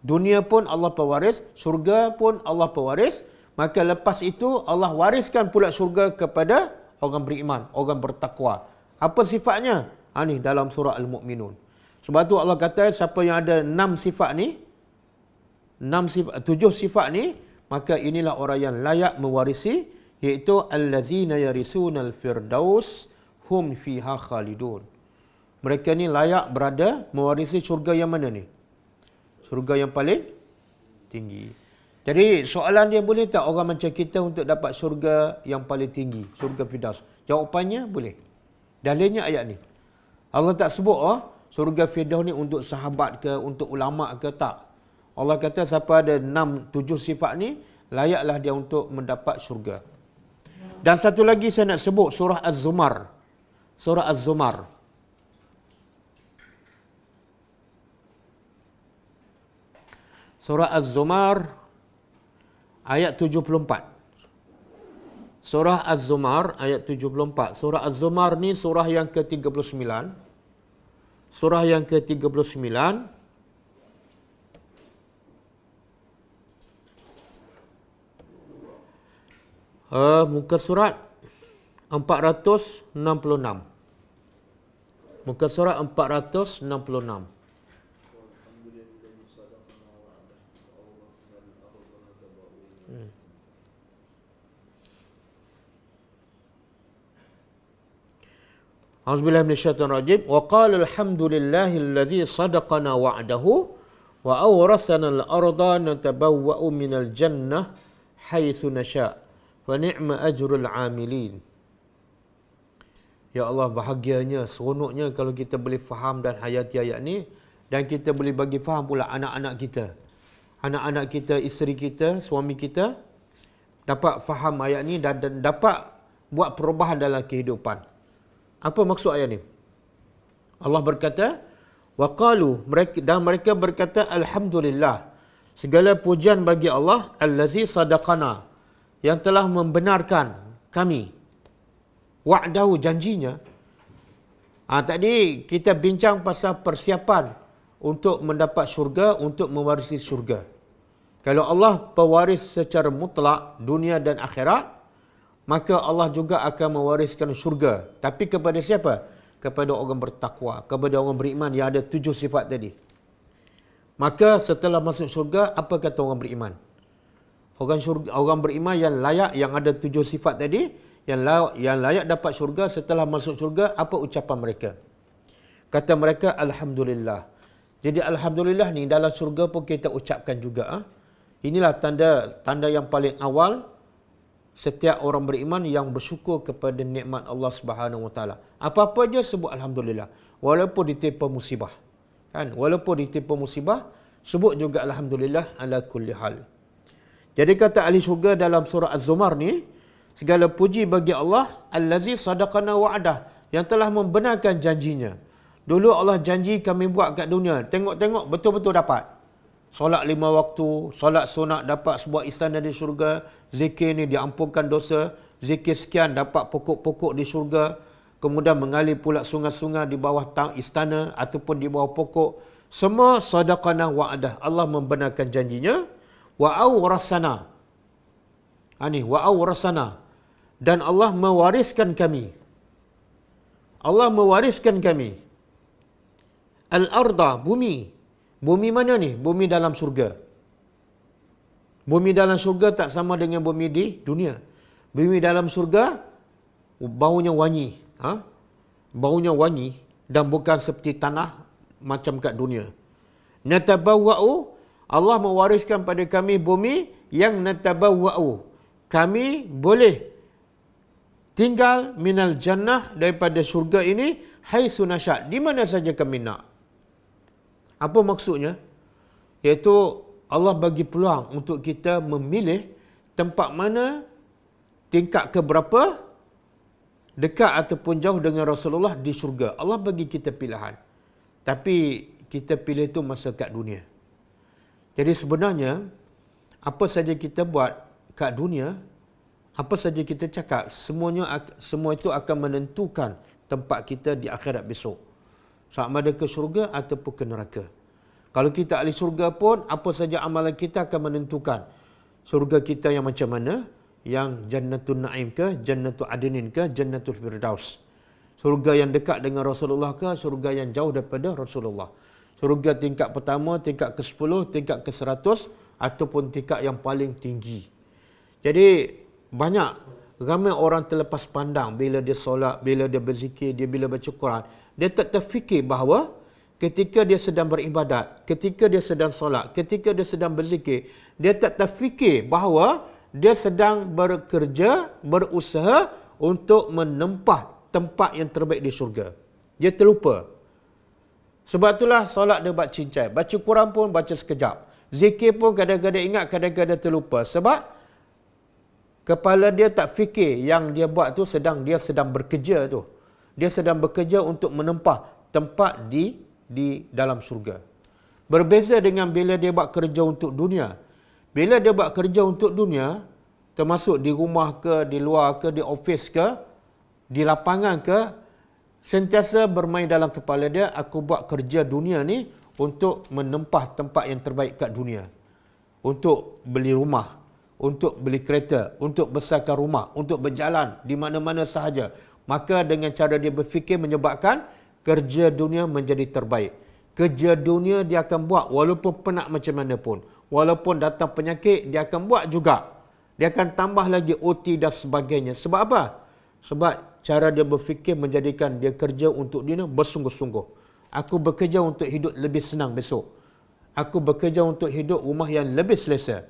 dunia pun Allah pewaris, syurga pun Allah pewaris, maka lepas itu Allah wariskan pula syurga kepada orang beriman, orang bertakwa. Apa sifatnya? Ni dalam surah Al-Mu'minun. Sebab tu Allah kata siapa yang ada 6 sifat ni, 7 sifat ni, maka inilah orang yang layak mewarisi, iaitu allazina yarisunal firdaus hum fiha khalidun. Mereka ni layak berada mewarisi syurga yang mana ni? Syurga yang paling tinggi. Jadi soalan dia, boleh tak orang macam kita untuk dapat syurga yang paling tinggi, syurga firdaus? Jawapannya boleh. Dalilnya ayat ni. Allah tak sebut syurga firdaus ni untuk sahabat ke, untuk ulama ke, tak. Allah kata siapa ada 7 sifat ni, layaklah dia untuk mendapat syurga. Dan satu lagi saya nak sebut surah Az-Zumar. Surah Az-Zumar. Surah Az-Zumar ayat 74. Surah Az-Zumar ayat 74. Surah Az-Zumar ni surah yang ke-39. Surah yang ke-39. Muka surat 466. Muka surat 466. A'udzubillahi minasyaitonir rajim. Wa qala alhamdulillahilladzi sadaqana wa'dahu wa awrasana al-arda natabawwa'u minal jannah haitsu nasha' wa ni'ma ajrul 'amilin. Ya Allah, bahagianya, seronoknya kalau kita boleh faham dan hayati ayat ni, dan kita boleh bagi faham pula anak-anak kita. Anak-anak kita, isteri kita, suami kita dapat faham ayat ni dan dapat buat perubahan dalam kehidupan. Apa maksud ayat ni? Allah berkata, waqalu, mereka berkata, alhamdulillah, segala pujian bagi Allah, allazi sadaqana, yang telah membenarkan kami, wa'dahu, janjinya, Tadi kita bincang pasal persiapan untuk mendapat syurga, untuk mewarisi syurga. Kalau Allah pewaris secara mutlak dunia dan akhirat, maka Allah juga akan mewariskan syurga. Tapi kepada siapa? Kepada orang bertakwa, kepada orang beriman yang ada 7 sifat tadi. Maka setelah masuk syurga, apa kata orang beriman? Orang beriman yang layak, yang ada 7 sifat tadi, yang layak dapat syurga, setelah masuk syurga, apa ucapan mereka? Kata mereka, Alhamdulillah. Jadi Alhamdulillah ni dalam syurga pun kita ucapkan juga. Inilah tanda yang paling awal setiap orang beriman yang bersyukur kepada nikmat Allah Subhanahu Wa Taala. Apa-apa je sebut Alhamdulillah. Walaupun ditimpa musibah. Kan? Walaupun ditimpa musibah, sebut juga Alhamdulillah ala kulli hal. Jadi kata ahli syurga dalam surah Az-Zumar ni, segala puji bagi Allah allazi sadaqana wa'adah, yang telah membenarkan janjinya. Dulu Allah janji kami buat kat dunia, tengok-tengok betul-betul dapat. Solat 5 waktu, solat sunat dapat sebuah istana di syurga, zikir ni diampunkan dosa, zikir sekian dapat pokok-pokok di syurga, kemudian mengalir pula sungai-sungai di bawah istana ataupun di bawah pokok. Semua sadaqana wa'adah, Allah membenarkan janjinya. Wa'awrasana. Wa'awrasana. Dan Allah mewariskan kami. Allah mewariskan kami. Al-arda, bumi. Bumi mana ni? Bumi dalam syurga. Bumi dalam syurga tak sama dengan bumi di dunia. Bumi dalam syurga, baunya wangi. Baunya wangi dan bukan seperti tanah macam kat dunia. Natabawwa'u, Allah mewariskan pada kami bumi yang natabawwa'u. Kami boleh tinggal minal jannah, daripada syurga ini, haitsu nasyad, di mana saja kami nak. Apa maksudnya? Iaitu Allah bagi peluang untuk kita memilih tempat mana, tingkat ke berapa, dekat ataupun jauh dengan Rasulullah di syurga. Allah bagi kita pilihan. Tapi kita pilih itu masa kat dunia. Jadi sebenarnya, apa saja kita buat kat dunia, apa saja kita cakap, semua itu akan menentukan tempat kita di akhirat besok. Sama ada ke syurga ataupun ke neraka. Kalau kita ahli syurga pun, apa saja amalan kita akan menentukan syurga kita yang macam mana, yang Jannatul Naim ke, Jannatul Adnin ke, Jannatul Firdaus. Syurga yang dekat dengan Rasulullah ke, syurga yang jauh daripada Rasulullah. Syurga tingkat pertama, tingkat ke-10, tingkat ke-100 ataupun tingkat yang paling tinggi. Jadi ramai orang terlepas pandang bila dia solat, bila dia berzikir, bila baca Quran. Dia tak terfikir bahawa ketika dia sedang beribadat, ketika dia sedang solat, ketika dia sedang berzikir, dia tak terfikir bahawa dia sedang bekerja, berusaha untuk menempah tempat yang terbaik di syurga. Dia terlupa. Sebab itulah solat dia buat cincai. Baca Quran pun baca sekejap. Zikir pun kadang-kadang ingat, kadang-kadang terlupa. Sebab kepala dia tak fikir yang dia buat tu dia sedang bekerja tu. Dia sedang bekerja untuk menempah tempat di dalam syurga. Berbeza dengan bila dia buat kerja untuk dunia. Bila dia buat kerja untuk dunia, termasuk di rumah ke, di luar ke, di ofis ke, di lapangan ke, sentiasa bermain dalam kepala dia, aku buat kerja dunia ni untuk menempah tempat yang terbaik kat dunia. Untuk beli rumah, untuk beli kereta, untuk besarkan rumah, untuk berjalan di mana-mana sahaja. Maka dengan cara dia berfikir menyebabkan kerja dunia menjadi terbaik. Kerja dunia dia akan buat walaupun penat macam mana pun. Walaupun datang penyakit, dia akan buat juga. Dia akan tambah lagi OT dan sebagainya. Sebab apa? Sebab cara dia berfikir menjadikan dia kerja untuk dunia bersungguh-sungguh. Aku bekerja untuk hidup lebih senang besok. Aku bekerja untuk hidup rumah yang lebih selesa.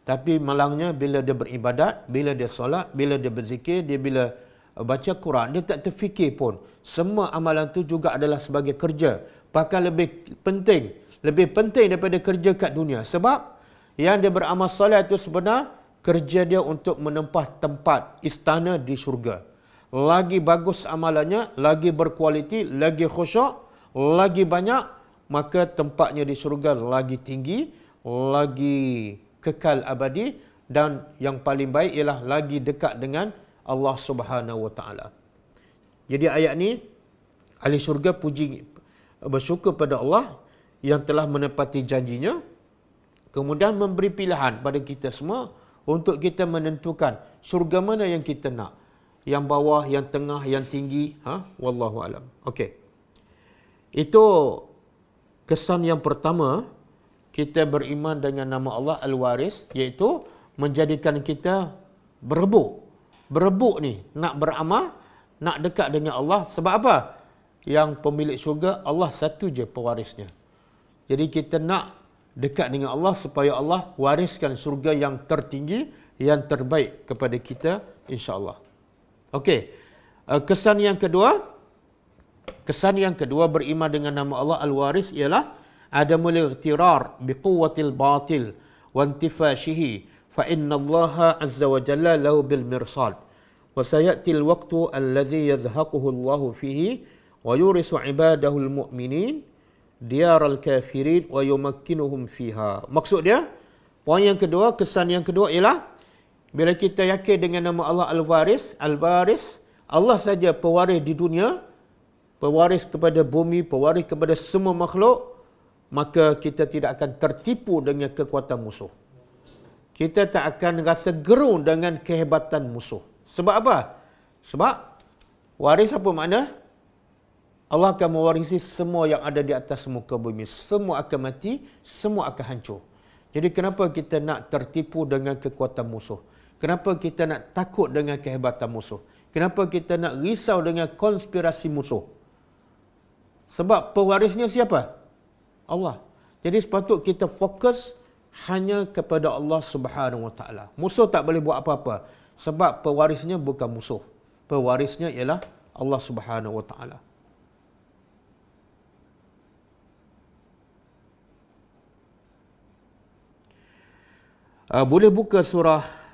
Tapi malangnya bila dia beribadat, bila dia solat, bila dia berzikir, dia bila baca Quran, dia tak terfikir pun. Semua amalan tu juga adalah sebagai kerja. Bahkan lebih penting daripada kerja kat dunia. Sebab yang dia beramal soleh itu sebenar kerja dia untuk menempah tempat istana di syurga. Lagi bagus amalannya, lagi berkualiti, lagi khusyuk, lagi banyak, maka tempatnya di syurga lagi tinggi, lagi kekal abadi, dan yang paling baik ialah lagi dekat dengan Allah Subhanahu Wa Taala. Jadi ayat ni Ahli syurga bersyukur pada Allah yang telah menepati janjinya, kemudian memberi pilihan pada kita semua untuk kita menentukan syurga mana yang kita nak. Yang bawah, yang tengah, yang tinggi. Wallahu alam. Okey. Itu kesan yang pertama, kita beriman dengan nama Allah Al-Waris, iaitu menjadikan kita berebut. Berebut ni, nak beramal, nak dekat dengan Allah. Sebab apa? Yang pemilik syurga, Allah satu je pewarisnya. Jadi kita nak dekat dengan Allah supaya Allah wariskan syurga yang tertinggi, yang terbaik kepada kita, insya-Allah. Okey. Kesan yang kedua beriman dengan nama Allah Al-Waris ialah adamul ightirar biquwwatil batil wa intifashihi fa inna Allah azza wa jalla lahu bil mirsad wa sayati al waqtu alladhi yazhaquhu Allah fihi wa yurisu ibadahu al mu'minin diyar al kafirin wa yumakkinuhum fiha. Maksud dia, poin yang kedua, kesan yang kedua ialah bila kita yakin dengan nama Allah Al-Waris, Al-Waris, Allah saja pewaris di dunia, pewaris kepada bumi, pewaris kepada semua makhluk, maka kita tidak akan tertipu dengan kekuatan musuh. Kita tak akan rasa gerun dengan kehebatan musuh. Sebab apa? Sebab waris apa makna? Allah akan mewarisi semua yang ada di atas muka bumi. Semua akan mati, semua akan hancur. Jadi kenapa kita nak tertipu dengan kekuatan musuh? Kenapa kita nak takut dengan kehebatan musuh? Kenapa kita nak risau dengan konspirasi musuh? Sebab pewarisnya siapa? Allah. Jadi sepatut kita fokus hanya kepada Allah Subhanahu Wa Taala. Musuh tak boleh buat apa-apa. Sebab pewarisnya bukan musuh. Pewarisnya ialah Allah Subhanahu Wa Taala. Boleh buka surah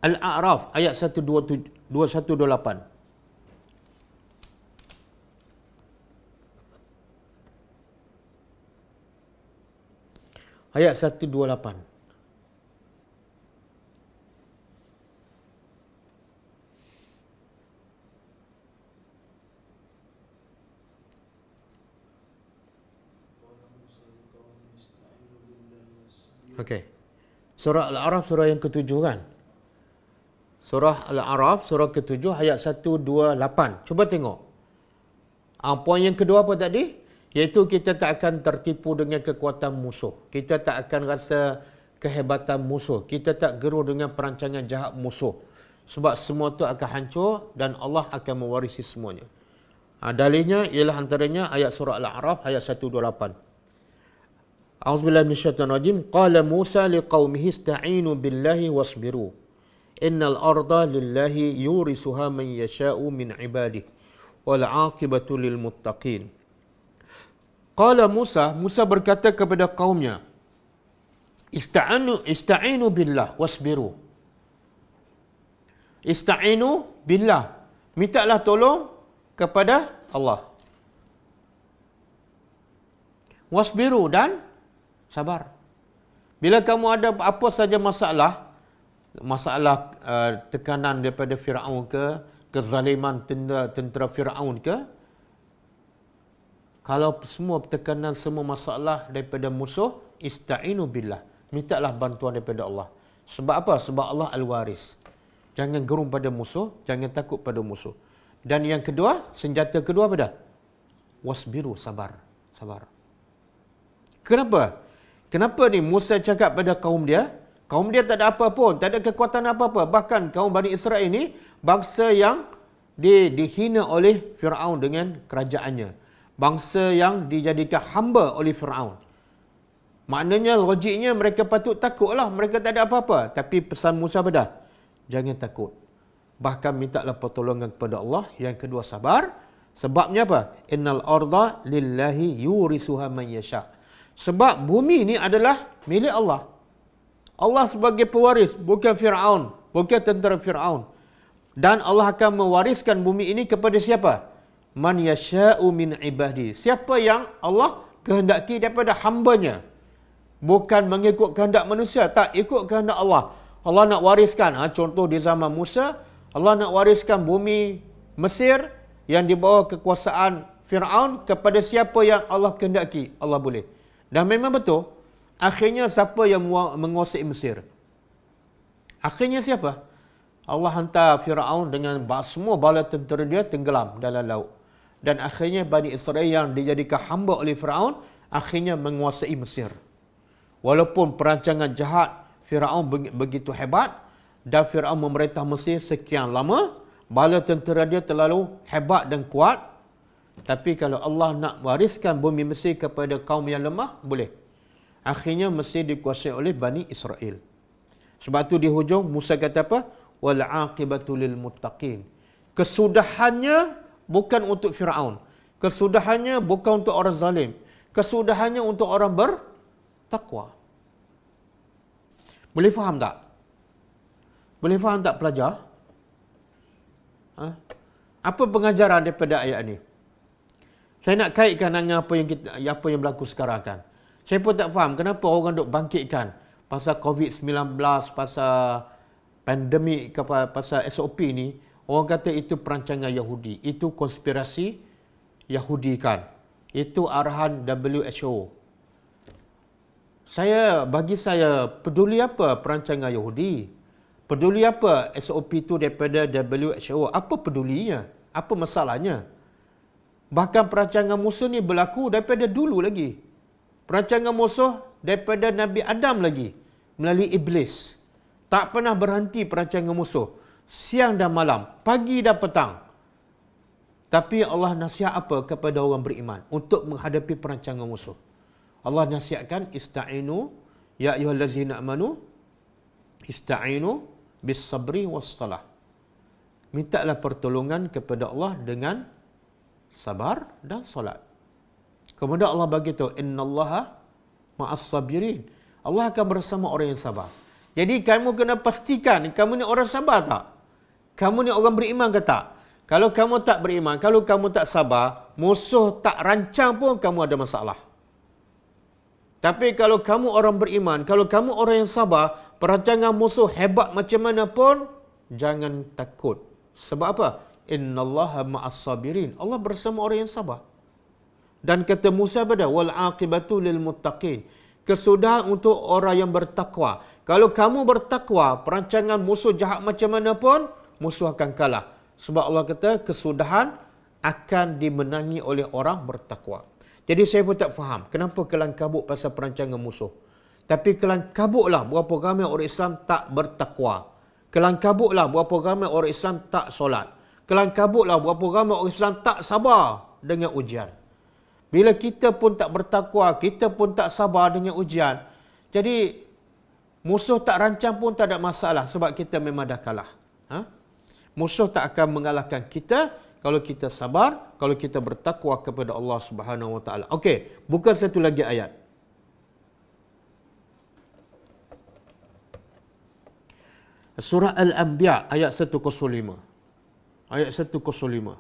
Al-A'raf ayat 128. Ayat 128. Okey. Surah Al-A'raf surah yang ke-7 kan? Surah Al-A'raf surah ke-7 ayat 128. Cuba tengok. Poin yang kedua apa tadi? Iaitu kita tak akan tertipu dengan kekuatan musuh. Kita tak akan rasa kehebatan musuh. Kita tak gerun dengan perancangan jahat musuh. Sebab semua itu akan hancur dan Allah akan mewarisi semuanya. Dalilnya ialah antaranya ayat surah Al-A'raf ayat 128. A'udzubillahi minasyaitonirrajim. Qala Musa liqaumihi ista'inu billahi wasbiru. Innal arda lillahi yurisuha man yasha'u min ibadihi wal 'aqibatu lil muttaqin. Qala Musa berkata kepada kaumnya, Ista'inu billah wasbiru. Ista'inu billah. Mintalah tolong kepada Allah. Wasbiru dan sabar. Bila kamu ada apa saja masalah tekanan daripada Firaun ke, kezaliman tentera Firaun ke, kalau semua tekanan, semua masalah daripada musuh, ista'inu billah. Mintalah bantuan daripada Allah. Sebab apa? Sebab Allah Al-Waris. Jangan gerung pada musuh, jangan takut pada musuh. Dan yang kedua, senjata kedua apa dah? Wasbiru, sabar. Sabar. Kenapa? Kenapa ni Musa cakap pada kaum dia? Kaum dia tak ada apa pun, tak ada kekuatan apa-apa. Bahkan kaum Bani Israel ini, bangsa yang dihina oleh Firaun dengan kerajaannya. Bangsa yang dijadikan hamba oleh Firaun. Maknanya, logiknya mereka patut takutlah. Mereka tak ada apa-apa. Tapi pesan Musa apa dah? Jangan takut. Bahkan mintalah pertolongan kepada Allah. Yang kedua, sabar. Sebabnya apa? Innal arda lillahi yurisuha man yasha'. Sebab bumi ini adalah milik Allah. Allah sebagai pewaris, bukan Firaun, bukan tentera Firaun. Dan Allah akan mewariskan bumi ini kepada siapa? Man yasha'u min ibadi. Siapa yang Allah kehendaki daripada hambanya. Bukan mengikut kehendak manusia, tak, ikut kehendak Allah. Allah nak wariskan, contoh di zaman Musa, Allah nak wariskan bumi Mesir yang di bawah kekuasaan Firaun kepada siapa yang Allah kehendaki, Allah boleh. Dan memang betul, akhirnya siapa yang menguasai Mesir? Akhirnya siapa? Allah hantar Firaun dengan semua bala tentera dia tenggelam dalam laut. Dan akhirnya Bani Israel yang dijadikan hamba oleh Firaun akhirnya menguasai Mesir. Walaupun perancangan jahat Firaun begitu hebat dan Firaun memerintah Mesir sekian lama, bala tentera dia terlalu hebat dan kuat. Tapi kalau Allah nak wariskan bumi Mesir kepada kaum yang lemah, boleh. Akhirnya Mesir dikuasai oleh Bani Israel. Sebab tu di hujung Musa kata apa? Wal aqibatu lil muttaqin. Kesudahannya bukan untuk Firaun. Kesudahannya bukan untuk orang zalim. Kesudahannya untuk orang bertakwa. Boleh faham tak? Boleh faham tak pelajar? Apa pengajaran daripada ayat ini? Saya nak kaitkan dengan apa yang berlaku sekarang kan. Saya pun tak faham kenapa orang duk bangkitkan pasal COVID-19, pasal pandemik, pasal SOP ni. Orang kata itu perancangan Yahudi. Itu konspirasi Yahudi kan. Itu arahan WHO. Bagi saya, peduli apa perancangan Yahudi? Peduli apa SOP itu daripada WHO? Apa pedulinya? Apa masalahnya? Bahkan perancangan musuh ni berlaku daripada dulu lagi. Perancangan musuh daripada Nabi Adam lagi. Melalui iblis. Tak pernah berhenti perancangan musuh. Siang dan malam. Pagi dan petang. Tapi Allah nasihat apa kepada orang beriman? Untuk menghadapi perancangan musuh. Allah nasihatkan, Ista'inu, ya ayyuhallazina amanu, Ista'inu bis sabri was salah. Mintalah pertolongan kepada Allah dengan sabar dan solat. Kemudian Allah bagi tahu, innallaha ma'as sabirin. Allah akan bersama orang yang sabar. Jadi kamu kena pastikan kamu ni orang sabar tak? Kamu ni orang beriman ke tak? Kalau kamu tak beriman, kalau kamu tak sabar, musuh tak rancang pun kamu ada masalah. Tapi kalau kamu orang beriman, kalau kamu orang yang sabar, perancangan musuh hebat macam mana pun, jangan takut. Sebab apa? Innallaha ma'as sabirin. Allah bersama orang yang sabar. Dan kata Musa pada wal aqibatu lil muttaqin. Kesudahan untuk orang yang bertakwa. Kalau kamu bertakwa, perancangan musuh jahat macam mana pun, musuh akan kalah. Sebab Allah kata kesudahan akan dimenangi oleh orang bertakwa. Jadi saya pun tak faham kenapa kelang kabut pasal perancangan musuh. Tapi kelang kabutlah berapa ramai orang Islam tak bertakwa. Kelang kabutlah berapa ramai orang Islam tak solat. Kelang kabutlah berapa ramai orang Islam tak sabar dengan ujian. Bila kita pun tak bertakwa, kita pun tak sabar dengan ujian. Jadi, musuh tak rancang pun tak ada masalah sebab kita memang dah kalah. Musuh tak akan mengalahkan kita kalau kita sabar, kalau kita bertakwa kepada Allah Subhanahu Wa Taala. Okey, buka satu lagi ayat. Surah Al-Anbiya ayat 105. Ayat 105.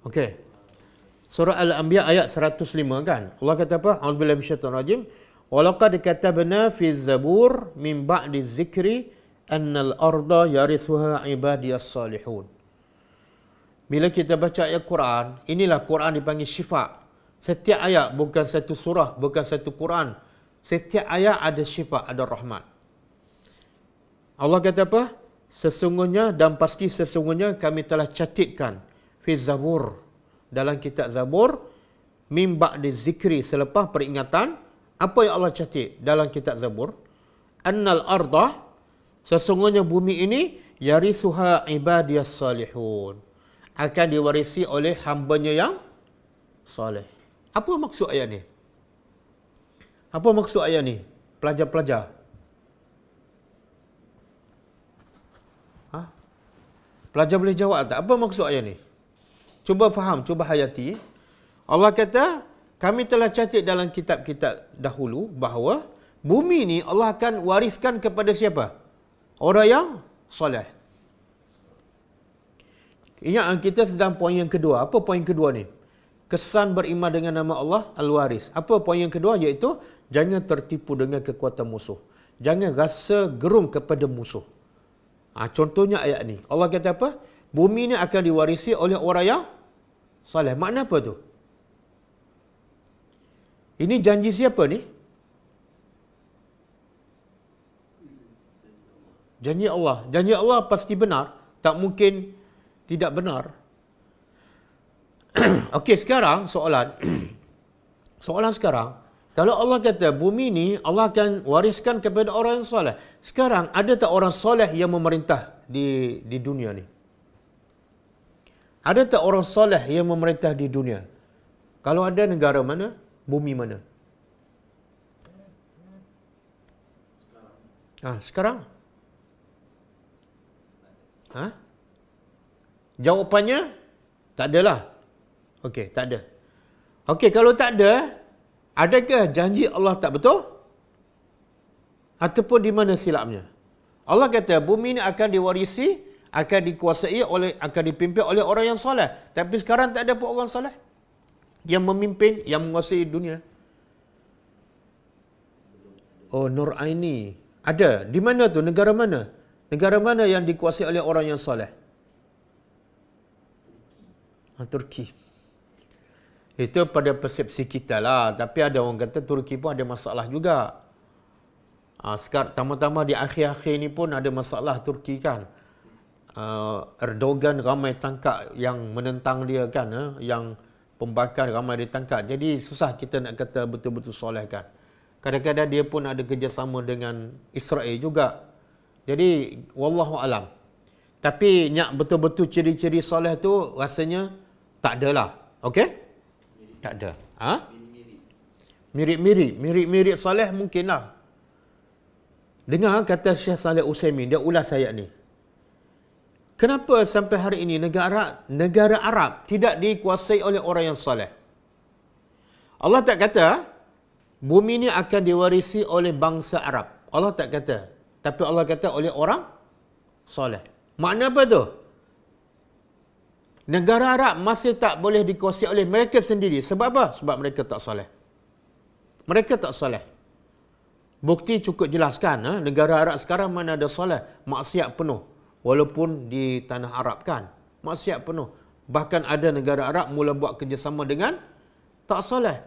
Okey. Surah Al-Anbiya ayat 105 kan. Allah kata apa? A'udzubillahi minasyaitonir rajim. Walaqad katabna fi Zabur min ba'di dzikri annal arda yarithuha ibadiyas salihun. Bila kita baca ayat Quran, inilah Quran dipanggil syifa. Setiap ayat bukan satu surah, bukan satu Quran. Setiap ayat ada syifa, ada rahmat. Allah kata apa? Sesungguhnya dan pasti sesungguhnya kami telah catatkan fi Zabur, dalam kitab Zabur, min ba'di zikri, selepas peringatan. Apa yang Allah catat dalam kitab Zabur? Annal arda, sesungguhnya bumi ini, yarithuha ibadiyas salihun, akan diwarisi oleh hambanya yang soleh. Apa maksud ayat ni? Apa maksud ayat ni? Pelajar-pelajar. Pelajar boleh jawab tak? Apa maksud ayat ni? Cuba faham, cuba hayati. Allah kata, kami telah catat dalam kitab-kitab dahulu bahawa bumi ni Allah akan wariskan kepada siapa? Orang yang soleh. Ingat, kita sedang poin yang kedua. Apa poin kedua ni? Kesan beriman dengan nama Allah Al-Waris. Apa poin yang kedua? Iaitu jangan tertipu dengan kekuatan musuh. Jangan rasa gerung kepada musuh. Contohnya ayat ni. Allah kata apa? Bumi ni akan diwarisi oleh orang yang soleh. Makna apa tu? Ini janji siapa ni? Janji Allah. Janji Allah pasti benar. Tak mungkin tidak benar. Okey, sekarang soalan. Soalan sekarang, kalau Allah kata bumi ni Allah akan wariskan kepada orang yang soleh. Sekarang ada tak orang soleh yang memerintah di dunia ni? Ada tak orang soleh yang memerintah di dunia? Kalau ada, negara mana? Bumi mana? Sekarang? Jawapannya tak adalah. Okey, tak ada. Okey, kalau tak ada, adakah janji Allah tak betul? Ataupun di mana silapnya? Allah kata bumi ini akan diwarisi, akan dikuasai oleh, akan dipimpin oleh orang yang soleh. Tapi sekarang tak ada pun orang soleh yang memimpin, yang menguasai dunia. Oh, Nur Aini. Ada. Di mana tu? Negara mana? Negara mana yang dikuasai oleh orang yang soleh? Turki. Itu pada persepsi kita lah. Tapi ada orang kata Turki pun ada masalah juga. Sekarang, tama-tama di akhir-akhir ni pun ada masalah Turki kan. Erdogan ramai tangkap yang menentang dia kan. Yang pembakar ramai ditangkap. Jadi susah kita nak kata betul-betul soleh kan. Kadang-kadang dia pun ada kerjasama dengan Israel juga. Jadi wallahu alam. Tapi nyak betul-betul ciri-ciri soleh tu rasanya tak adalah. Okey? Tak ada. Mirip-mirip soleh mungkinlah. Dengar kata Syekh Saleh Utsaimin, dia ulas ayat ni. Kenapa sampai hari ini negara Arab tidak dikuasai oleh orang yang soleh? Allah tak kata bumi ni akan diwarisi oleh bangsa Arab. Allah tak kata. Tapi Allah kata oleh orang soleh. Makna apa tu? Negara Arab masih tak boleh dikuasai oleh mereka sendiri. Sebab apa? Sebab mereka tak soleh. Mereka tak soleh. Bukti cukup jelaskan. Negara Arab sekarang mana ada soleh? Maksiat penuh. Walaupun di tanah Arab kan. Maksiat penuh. Bahkan ada negara Arab mula buat kerjasama dengan tak soleh.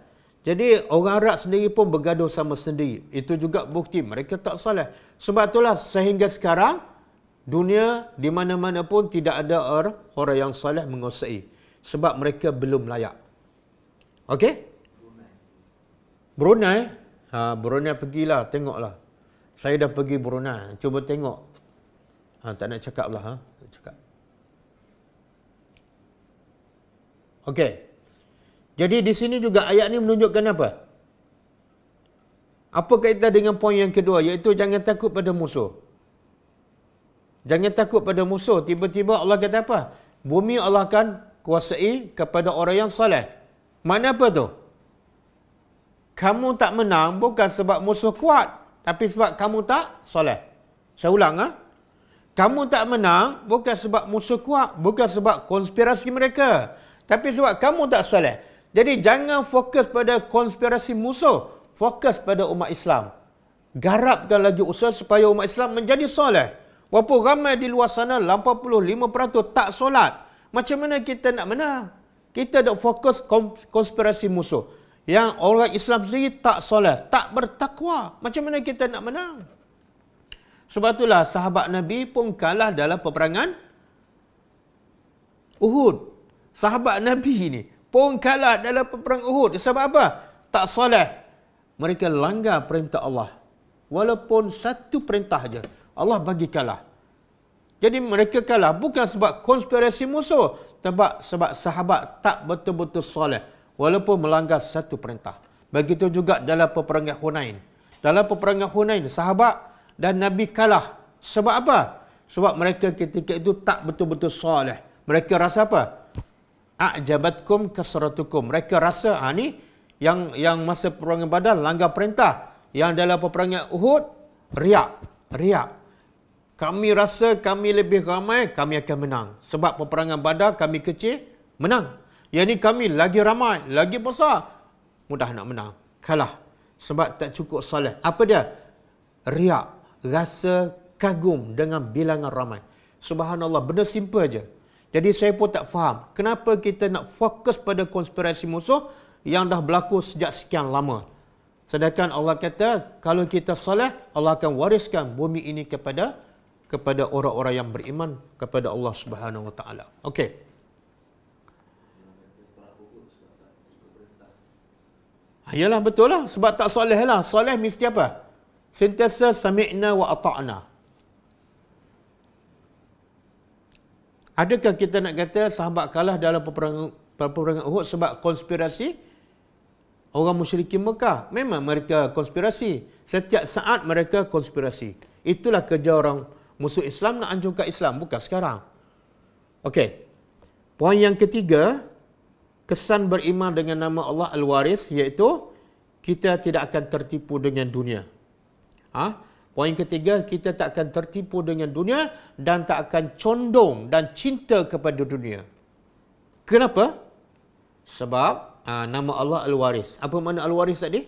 Jadi orang Arab sendiri pun bergaduh sama sendiri. Itu juga bukti mereka tak soleh. Sebab itulah sehingga sekarang dunia di mana-mana pun tidak ada orang yang soleh menguasai. Sebab mereka belum layak. Okey? Brunei? Brunei pergilah, tengoklah. Saya dah pergi Brunei. Cuba tengok. Tak nak cakap lah. Tak cakap. Okey. Jadi di sini juga ayat ni menunjukkan apa? Apa kaitan dengan poin yang kedua? Iaitu jangan takut pada musuh. Jangan takut pada musuh. Tiba-tiba Allah kata apa? Bumi Allah akan kuasai kepada orang yang soleh. Makna apa tu? Kamu tak menang bukan sebab musuh kuat. Tapi sebab kamu tak soleh. Saya ulang. Kamu tak menang bukan sebab musuh kuat. Bukan sebab konspirasi mereka. Tapi sebab kamu tak soleh. Jadi jangan fokus pada konspirasi musuh. Fokus pada umat Islam. Garapkan lagi usaha supaya umat Islam menjadi soleh. Walaupun ramai di luar sana 85% tak solat. Macam mana kita nak menang? Kita nak fokus konspirasi musuh. Yang orang Islam sendiri tak soleh, tak bertakwa. Macam mana kita nak menang? Sebab itulah sahabat Nabi pun kalah dalam peperangan Uhud. Sahabat Nabi ni pun kalah dalam peperangan Uhud. Sebab apa? Tak soleh. Mereka langgar perintah Allah. Walaupun satu perintah saja. Allah bagi kalah. Jadi mereka kalah bukan sebab konspirasi musuh. Sebab sahabat tak betul-betul soleh. Walaupun melanggar satu perintah. Begitu juga dalam peperangan Hunain. Dalam peperangan Hunain, sahabat dan Nabi kalah. Sebab apa? Sebab mereka ketika itu tak betul-betul soleh. Mereka rasa apa? A'jabatkum kasratukum. Mereka rasa, ni yang masa peperangan Badar langgar perintah. Yang dalam peperangan Uhud, riak. Kami rasa kami lebih ramai, kami akan menang. Sebab peperangan Badar kami kecil, menang. Yang ni kami lagi ramai, lagi besar, mudah nak menang. Kalah. Sebab tak cukup soleh. Apa dia? Riak. Rasa kagum dengan bilangan ramai. Subhanallah, benda simple aja. Jadi saya pun tak faham. Kenapa kita nak fokus pada konspirasi musuh yang dah berlaku sejak sekian lama. Sedangkan Allah kata, kalau kita soleh, Allah akan wariskan bumi ini kepada orang-orang yang beriman kepada Allah Subhanahu Wa Taala. Okey. Yalah, betul lah. Sebab tak soleh lah. Soleh mesti apa? Sentiasa sami'na wa ata'na. Adakah kita nak kata sahabat kalah dalam peperangan Uhud sebab konspirasi orang musyrikin Mekah? Memang mereka konspirasi. Setiap saat mereka konspirasi. Itulah kerja orang musuh Islam nak hancurkan Islam. Bukan sekarang. Okey. Poin yang ketiga, kesan beriman dengan nama Allah Al-Waris, iaitu kita tidak akan tertipu dengan dunia. Poin ketiga, kita tak akan tertipu dengan dunia dan tak akan condong dan cinta kepada dunia. Kenapa? Sebab nama Allah Al-Waris. Apa makna Al-Waris tadi?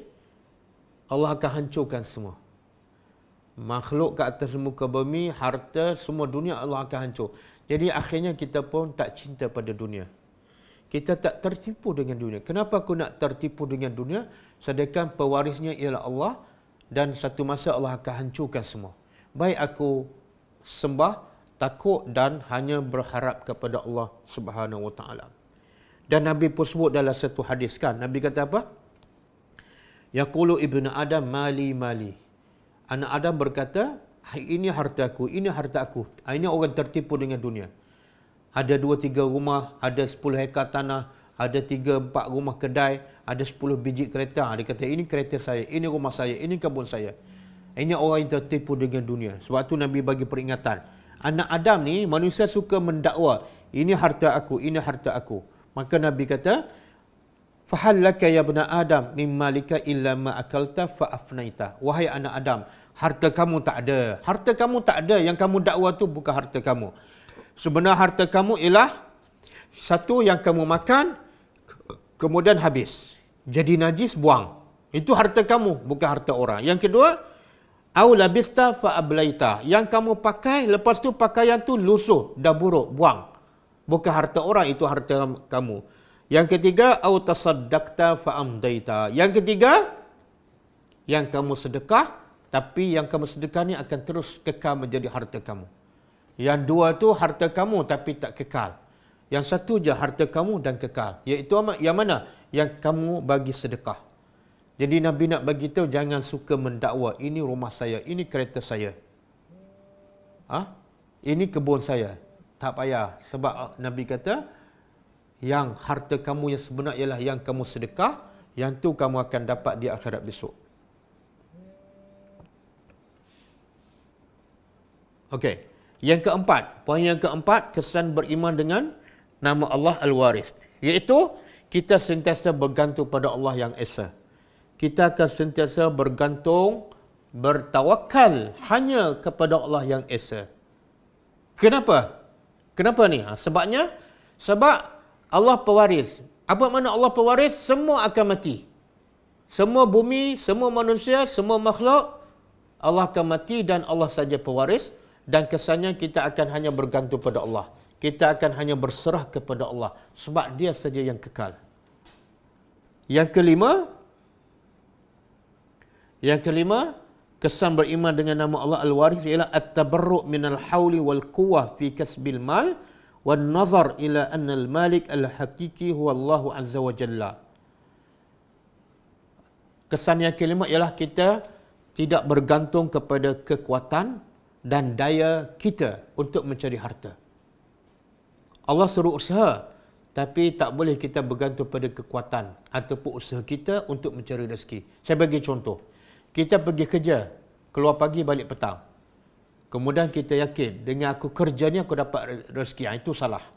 Allah akan hancurkan semua. Makhluk ke atas muka bumi, harta, semua dunia Allah akan hancur. Jadi akhirnya kita pun tak cinta pada dunia. Kita tak tertipu dengan dunia. Kenapa aku nak tertipu dengan dunia? Sedangkan pewarisnya ialah Allah dan satu masa Allah akan hancurkan semua. Baik aku sembah, takut dan hanya berharap kepada Allah Subhanahu Wa Taala. Dan Nabi pun sebut dalam satu hadis kan. Nabi kata apa? Yaqulu ibnu Adam mali mali. Anak Adam berkata, ini harta aku, ini harta aku. Ini orang tertipu dengan dunia. Ada 2-3 rumah, ada 10 hektar tanah, ada 3-4 rumah kedai, ada 10 biji kereta. Dia kata, ini kereta saya, ini rumah saya, ini kebun saya. Ini orang yang tertipu dengan dunia. Sebab tu Nabi bagi peringatan. Anak Adam ni, manusia suka mendakwa, ini harta aku, ini harta aku. Maka Nabi kata, Fahal laka ya bna Adam mimma lika illa ma akalta fa afnaita. Wahai anak Adam, harta kamu tak ada. Harta kamu tak ada. Yang kamu dakwa tu bukan harta kamu. Sebenarnya harta kamu ialah satu yang kamu makan, kemudian habis. Jadi najis, buang. Itu harta kamu, bukan harta orang. Yang kedua, au labista fa ablaita. Yang kamu pakai, lepas tu pakaian tu lusuh, dah buruk, buang. Bukan harta orang, itu harta kamu. Yang ketiga, au tasaddaqta fa amdaita. Yang ketiga, yang kamu sedekah, tapi yang kamu sedekah ni akan terus kekal menjadi harta kamu. Yang dua tu harta kamu tapi tak kekal. Yang satu je harta kamu dan kekal. Iaitu yang mana? Yang kamu bagi sedekah. Jadi Nabi nak bagi tahu, jangan suka mendakwa, ini rumah saya, ini kereta saya. Ini kebun saya. Tak payah. Sebab Nabi kata, yang harta kamu yang sebenar ialah yang kamu sedekah, yang tu kamu akan dapat di akhirat besok. Okey. Yang keempat, poin yang keempat, kesan beriman dengan nama Allah Al-Waris. Iaitu, kita sentiasa bergantung pada Allah yang Esa. Kita akan sentiasa bergantung, bertawakal hanya kepada Allah yang Esa. Kenapa? Kenapa ni? Sebabnya, sebab Allah pewaris. Apa makna Allah pewaris? Semua akan mati. Semua bumi, semua manusia, semua makhluk, Allah akan mati dan Allah saja pewaris. Dan kesannya kita akan hanya bergantung pada Allah. Kita akan hanya berserah kepada Allah. Sebab dia saja yang kekal. Yang kelima, kesan beriman dengan nama Allah Al-Waris ialah at-tabarru' minal hawli wal quwwah fi kasbil mal wan nazar ila anna al-malik al-haqiqi huwa Allah Azza wa Jalla. Kesan yang kelima ialah kita tidak bergantung kepada kekuatan dan daya kita untuk mencari harta. Allah suruh usaha, tapi tak boleh kita bergantung pada kekuatan ataupun usaha kita untuk mencari rezeki. Saya bagi contoh. Kita pergi kerja, keluar pagi balik petang. Kemudian kita yakin, dengan aku kerja ni aku dapat rezeki. Itu salah.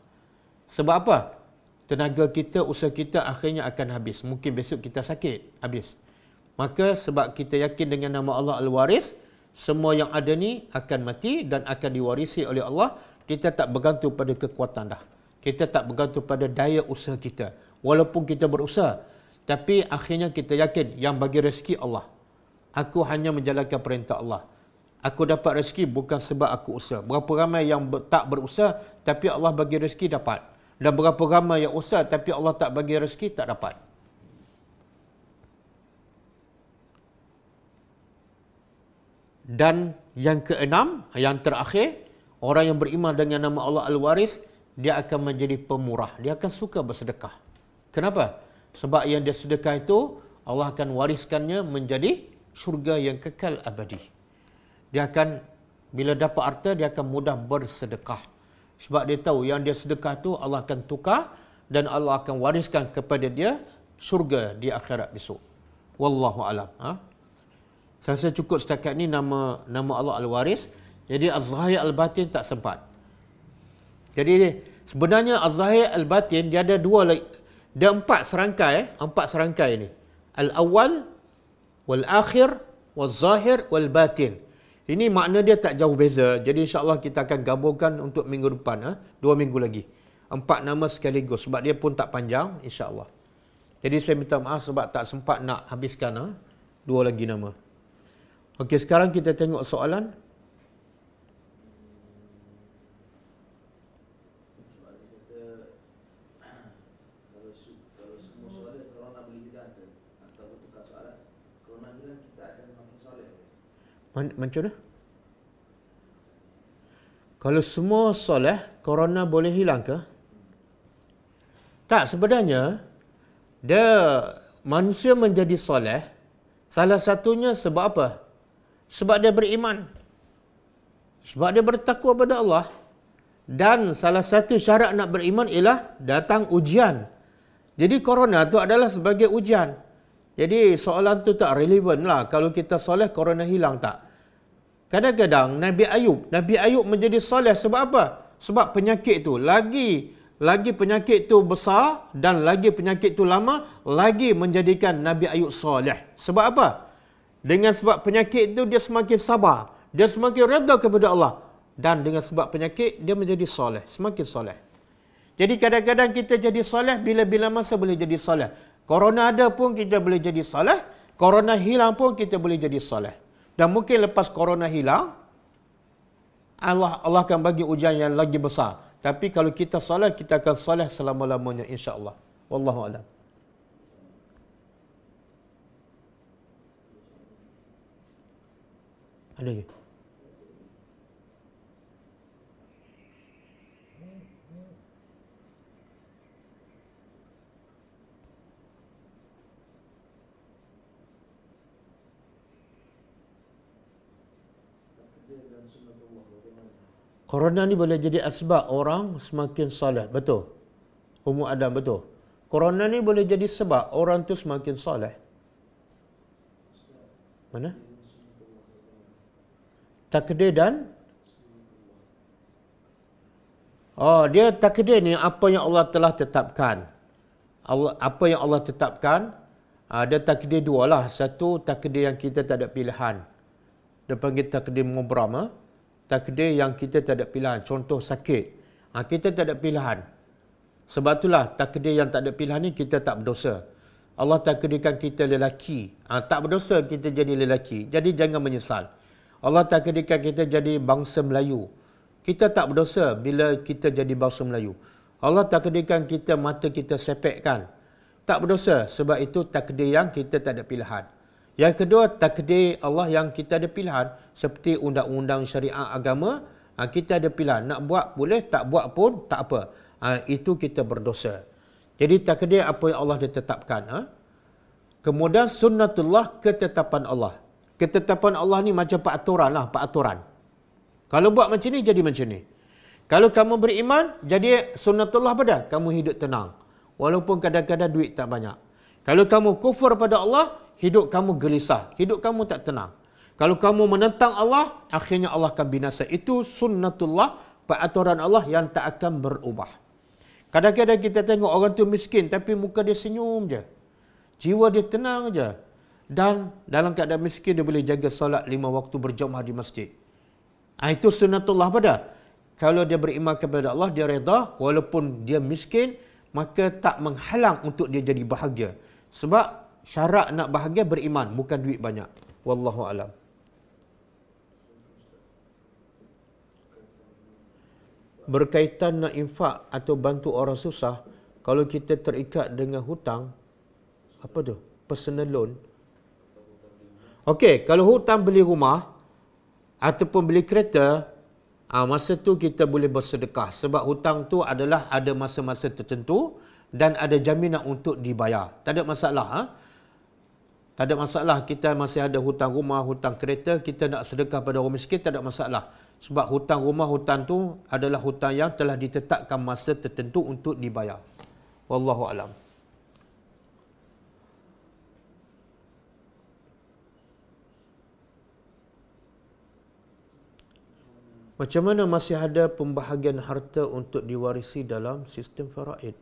Sebab apa? Tenaga kita, usaha kita akhirnya akan habis. Mungkin besok kita sakit, habis. Maka sebab kita yakin dengan nama Allah Al-Waris, Semua yang ada ni akan mati dan akan diwarisi oleh Allah. Kita tak bergantung pada kekuatan dah. Kita tak bergantung pada daya usaha kita. Walaupun kita berusaha, tapi akhirnya kita yakin yang bagi rezeki Allah. Aku hanya menjalankan perintah Allah. Aku dapat rezeki bukan sebab aku usaha. Berapa ramai yang tak berusaha tapi Allah bagi rezeki dapat. Dan berapa ramai yang usaha tapi Allah tak bagi rezeki tak dapat. Dan yang keenam, yang terakhir, orang yang beriman dengan nama Allah Al-Waris, dia akan menjadi pemurah. Dia akan suka bersedekah. Kenapa? Sebab yang dia sedekah itu, Allah akan wariskannya menjadi syurga yang kekal abadi. Dia akan, bila dapat harta, dia akan mudah bersedekah. Sebab dia tahu yang dia sedekah itu Allah akan tukar dan Allah akan wariskan kepada dia syurga di akhirat besok. Wallahu alam. Saya rasa cukup setakat ni nama Allah Al-Waris. Jadi Az-Zahir Al-Batin tak sempat. Jadi sebenarnya Az-Zahir Al-Batin dia ada dia empat serangkai ni. Al-Awwal, Wal-Akhir, Wal-Zahir, Wal-Batin. Ini makna dia tak jauh beza. Jadi insya-Allah kita akan gabungkan untuk minggu depan, 2 minggu lagi. 4 nama sekaligus sebab dia pun tak panjang insya-Allah. Jadi saya minta maaf sebab tak sempat nak habiskan 2 lagi nama. Okey, sekarang kita tengok soalan. Kalau semua soalan corona boleh tidak ke? Atau tukar soalan? Corona bilang kita akan makin soleh. Macam mana? Kalau semua soleh, corona boleh hilang ke? Tak, sebenarnya manusia menjadi soleh, salah satunya sebab apa? Sebab dia beriman. Sebab dia bertakwa pada Allah. Dan salah satu syarat nak beriman ialah datang ujian. Jadi corona tu adalah sebagai ujian. Jadi soalan tu tak relevan lah. Kalau kita soleh, corona hilang tak? Kadang-kadang Nabi Ayub menjadi soleh sebab apa? Sebab penyakit tu lagi penyakit tu besar dan lagi penyakit tu lama, lagi menjadikan Nabi Ayub soleh. Sebab apa? Dengan sebab penyakit itu dia semakin sabar. Dia semakin redha kepada Allah. Dan dengan sebab penyakit, dia menjadi soleh. Semakin soleh. Jadi kadang-kadang kita jadi soleh, bila-bila masa boleh jadi soleh. Corona ada pun kita boleh jadi soleh. Corona hilang pun kita boleh jadi soleh. Dan mungkin lepas corona hilang, Allah akan bagi ujian yang lagi besar. Tapi kalau kita soleh, kita akan soleh selama-lamanya insya-Allah. Wallahu a'lam. Ada lagi? Corona ni boleh jadi asbab orang semakin soleh. Betul. Ummu Adam, betul. Corona ni boleh jadi sebab orang tu semakin soleh. Mana? Takdir dan dia takdir ni apa yang Allah telah tetapkan. Apa yang Allah tetapkan, ada takdir dua lah. Satu, takdir yang kita tak ada pilihan. Dia panggil takdir mubram. Takdir yang kita tak ada pilihan. Contoh sakit. Kita tak ada pilihan. Sebab itulah takdir yang tak ada pilihan ni kita tak berdosa. Allah takdirkan kita lelaki. Tak berdosa kita jadi lelaki. Jadi jangan menyesal. Allah takdirkan kita jadi bangsa Melayu. Kita tak berdosa bila kita jadi bangsa Melayu. Allah takdirkan kita mata kita sepekkan. Tak berdosa sebab itu takdir yang kita tak ada pilihan. Yang kedua, takdir Allah yang kita ada pilihan. Seperti undang-undang syariat agama, kita ada pilihan. Nak buat boleh, tak buat pun tak apa. Itu kita berdosa. Jadi takdir apa yang Allah ditetapkan. Kemudian sunnatullah, ketetapan Allah. Ketetapan Allah ni macam peraturan lah, peraturan. Kalau buat macam ni, jadi macam ni. Kalau kamu beriman, jadi sunnatullah pada kamu hidup tenang. Walaupun kadang-kadang duit tak banyak. Kalau kamu kufur pada Allah, hidup kamu gelisah. Hidup kamu tak tenang. Kalau kamu menentang Allah, akhirnya Allah akan binasa. Itu sunnatullah, peraturan Allah yang tak akan berubah. Kadang-kadang kita tengok orang tu miskin, tapi muka dia senyum je. Jiwa dia tenang je. dan dalam keadaan miskin dia boleh jaga solat 5 waktu berjamaah di masjid. Itu sunnatullah pada. Kalau dia beriman kepada Allah, dia redha walaupun dia miskin, maka tak menghalang untuk dia jadi bahagia. Sebab syarat nak bahagia beriman, bukan duit banyak. Wallahu alam. Berkaitan nak infak atau bantu orang susah, kalau kita terikat dengan hutang, apa tu? Personal loan. Okey, kalau hutang beli rumah ataupun beli kereta, masa tu kita boleh bersedekah. Sebab hutang tu adalah ada masa-masa tertentu dan ada jaminan untuk dibayar. Tak ada masalah. Tak ada masalah kita masih ada hutang rumah, hutang kereta, kita nak sedekah pada orang miskin, tak ada masalah. Sebab hutang rumah, hutang tu adalah hutang yang telah ditetapkan masa tertentu untuk dibayar. Wallahu alam. Macam mana masih ada pembahagian harta untuk diwarisi dalam sistem faraid?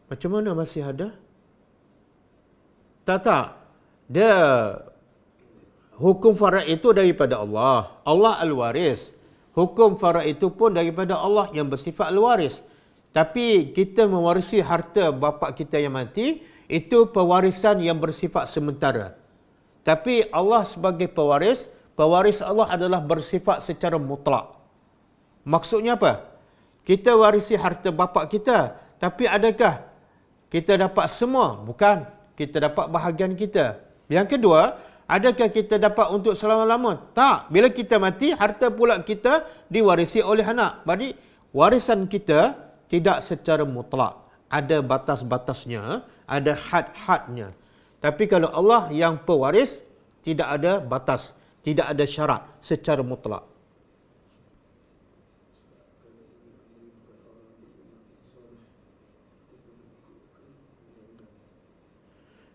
Macam mana masih ada? Tak. Dia hukum faraid itu daripada Allah. Allah al-waris. Hukum faraid itu pun daripada Allah yang bersifat al-waris. Tapi kita mewarisi harta bapa kita yang mati, itu pewarisan yang bersifat sementara. Tapi Allah sebagai pewaris, pewaris Allah adalah bersifat secara mutlak. Maksudnya apa? Kita warisi harta bapa kita, tapi adakah kita dapat semua? Bukan. Kita dapat bahagian kita. Yang kedua, adakah kita dapat untuk selama-lama? Tak. Bila kita mati, harta pula kita diwarisi oleh anak. Jadi, warisan kita tidak secara mutlak. Ada batas-batasnya, ada had-hadnya. Tapi kalau Allah yang pewaris, tidak ada batas, tidak ada syarat secara mutlak.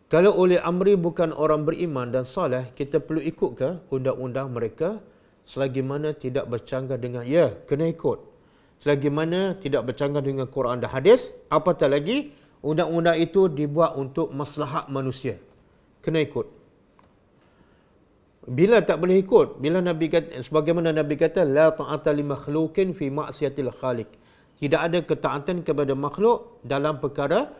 Kalau oleh amri bukan orang beriman dan soleh, kita perlu ikut ke undang-undang mereka selagi mana tidak bercanggah dengan, ya, kena ikut. Selagi mana tidak bercanggah dengan Quran dan hadis, apatah lagi undang-undang itu dibuat untuk maslahat manusia. Kena ikut. Bila tak boleh ikut? Bila Nabi kata, sebagaimana Nabi kata, la ta'ata li makhluqin fi ma'siyatil khaliq. Tidak ada ketaatan kepada makhluk dalam perkara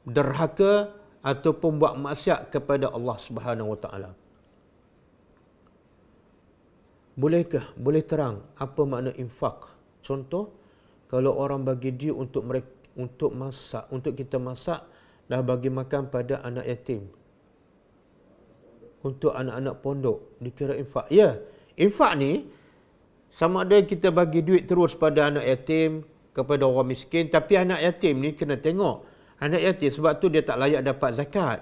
derhaka ataupun buat maksiat kepada Allah Subhanahu wa taala. Bolehkah? Boleh terang apa makna infak? Contoh, kalau orang bagi dia untuk mereka, untuk masak, untuk kita masak, dah bagi makan pada anak yatim, untuk anak-anak pondok, dikira infak. Ya, infak ni sama ada kita bagi duit terus pada anak yatim, kepada orang miskin, tapi anak yatim ni kena tengok. Anak yatim sebab tu dia tak layak dapat zakat.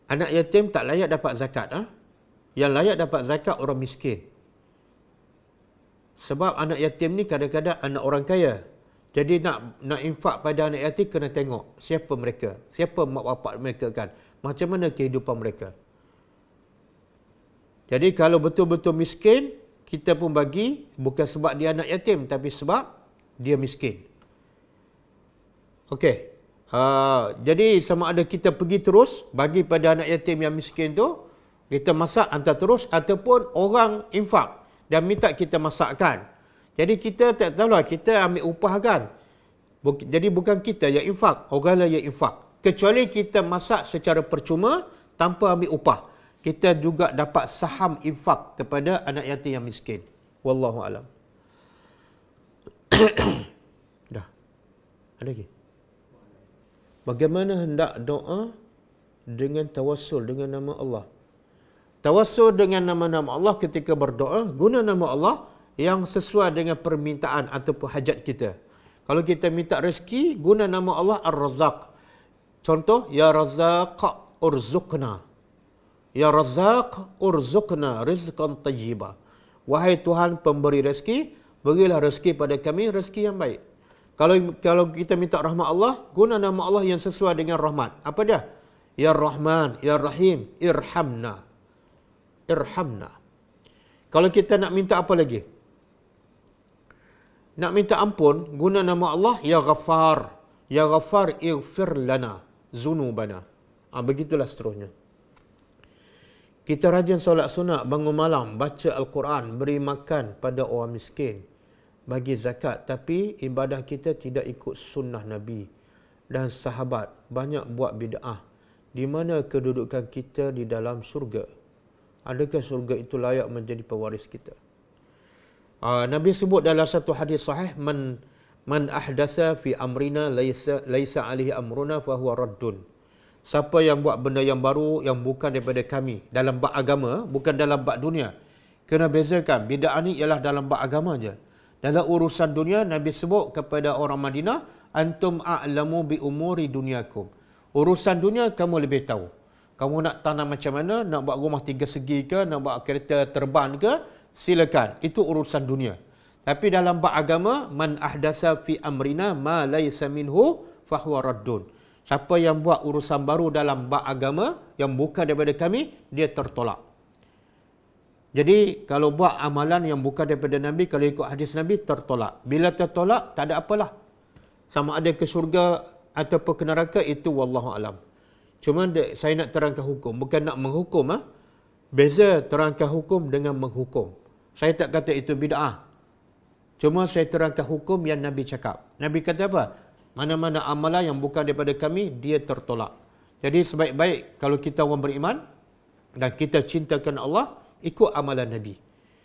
Anak yatim tak layak dapat zakat. Yang layak dapat zakat orang miskin. Sebab anak yatim ni kadang-kadang anak orang kaya. Jadi nak infak pada anak yatim kena tengok siapa mereka, siapa mak bapak mereka kan, macam mana kehidupan mereka. Jadi kalau betul-betul miskin, kita pun bagi bukan sebab dia anak yatim, tapi sebab dia miskin. Okey. Jadi sama ada kita pergi terus bagi pada anak yatim yang miskin tu, kita masak hantar terus, ataupun orang infak dan minta kita masakkan. Jadi kita tak tahulah, kita ambil upah kan. Jadi bukan kita yang infak, orang lain yang infak. Kecuali kita masak secara percuma tanpa ambil upah, kita juga dapat saham infak kepada anak yatim yang miskin. Wallahu alam. Dah. Ada lagi? Bagaimana hendak doa dengan tawassul dengan nama Allah? Tawassul dengan nama-nama Allah ketika berdoa, guna nama Allah yang sesuai dengan permintaan ataupun hajat kita. Kalau kita minta rezeki, guna nama Allah Ar-Razzaq. Contoh, Ya Razzaq urzuqna. Ya Razzaq urzuqna rizqan tayyiba. Wahai Tuhan pemberi rezeki, berilah rezeki pada kami rezeki yang baik. Kalau kita minta rahmat Allah, guna nama Allah yang sesuai dengan rahmat. Apa dia? Ya Rahman, Ya Rahim, irhamna. Irhamna. Kalau kita nak minta apa lagi? Nak minta ampun, guna nama Allah Ya Ghaffar. Ya Ghaffar ighfir lana zunubana. Begitulah seterusnya. Kita rajin solat sunat, bangun malam, baca Al-Quran, beri makan pada orang miskin, bagi zakat. Tapi ibadah kita tidak ikut sunnah Nabi dan sahabat. Banyak buat bid'ah. Di mana kedudukan kita di dalam surga? Adakah surga itu layak menjadi pewaris kita? Nabi sebut dalam satu hadis sahih, man ahdasa fi amrina laisa alaihi amruna fahuwa raddun. Siapa yang buat benda yang baru yang bukan daripada kami dalam bab agama, bukan dalam bab dunia. Kena bezakan, bid'ah ni ialah dalam bab agama je. Dalam urusan dunia, Nabi sebut kepada orang Madinah, antum a'lamu bi umuri dunyakum. Urusan dunia kamu lebih tahu. Kamu nak tanam macam mana, nak buat rumah 3 segi ke, nak buat kereta terbang ke, silakan. Itu urusan dunia. Tapi dalam bab agama, man ahdasa fi amrina ma laysa minhu fahuwa raddun. Siapa yang buat urusan baru dalam bab agama yang bukan daripada kami, dia tertolak. Jadi kalau buat amalan yang bukan daripada Nabi, kalau ikut hadis Nabi, tertolak. Bila tertolak, tak ada apalah. Sama ada ke syurga ataupun ke neraka, itu wallahu alam. Cuma saya nak terangkan hukum, bukan nak menghukum. Beza terangkan hukum dengan menghukum. Saya tak kata itu bid'ah. Cuma saya terangkan hukum yang Nabi cakap. Nabi kata apa? Mana-mana amalan yang bukan daripada kami, dia tertolak. Jadi sebaik-baik kalau kita orang beriman dan kita cintakan Allah, ikut amalan Nabi.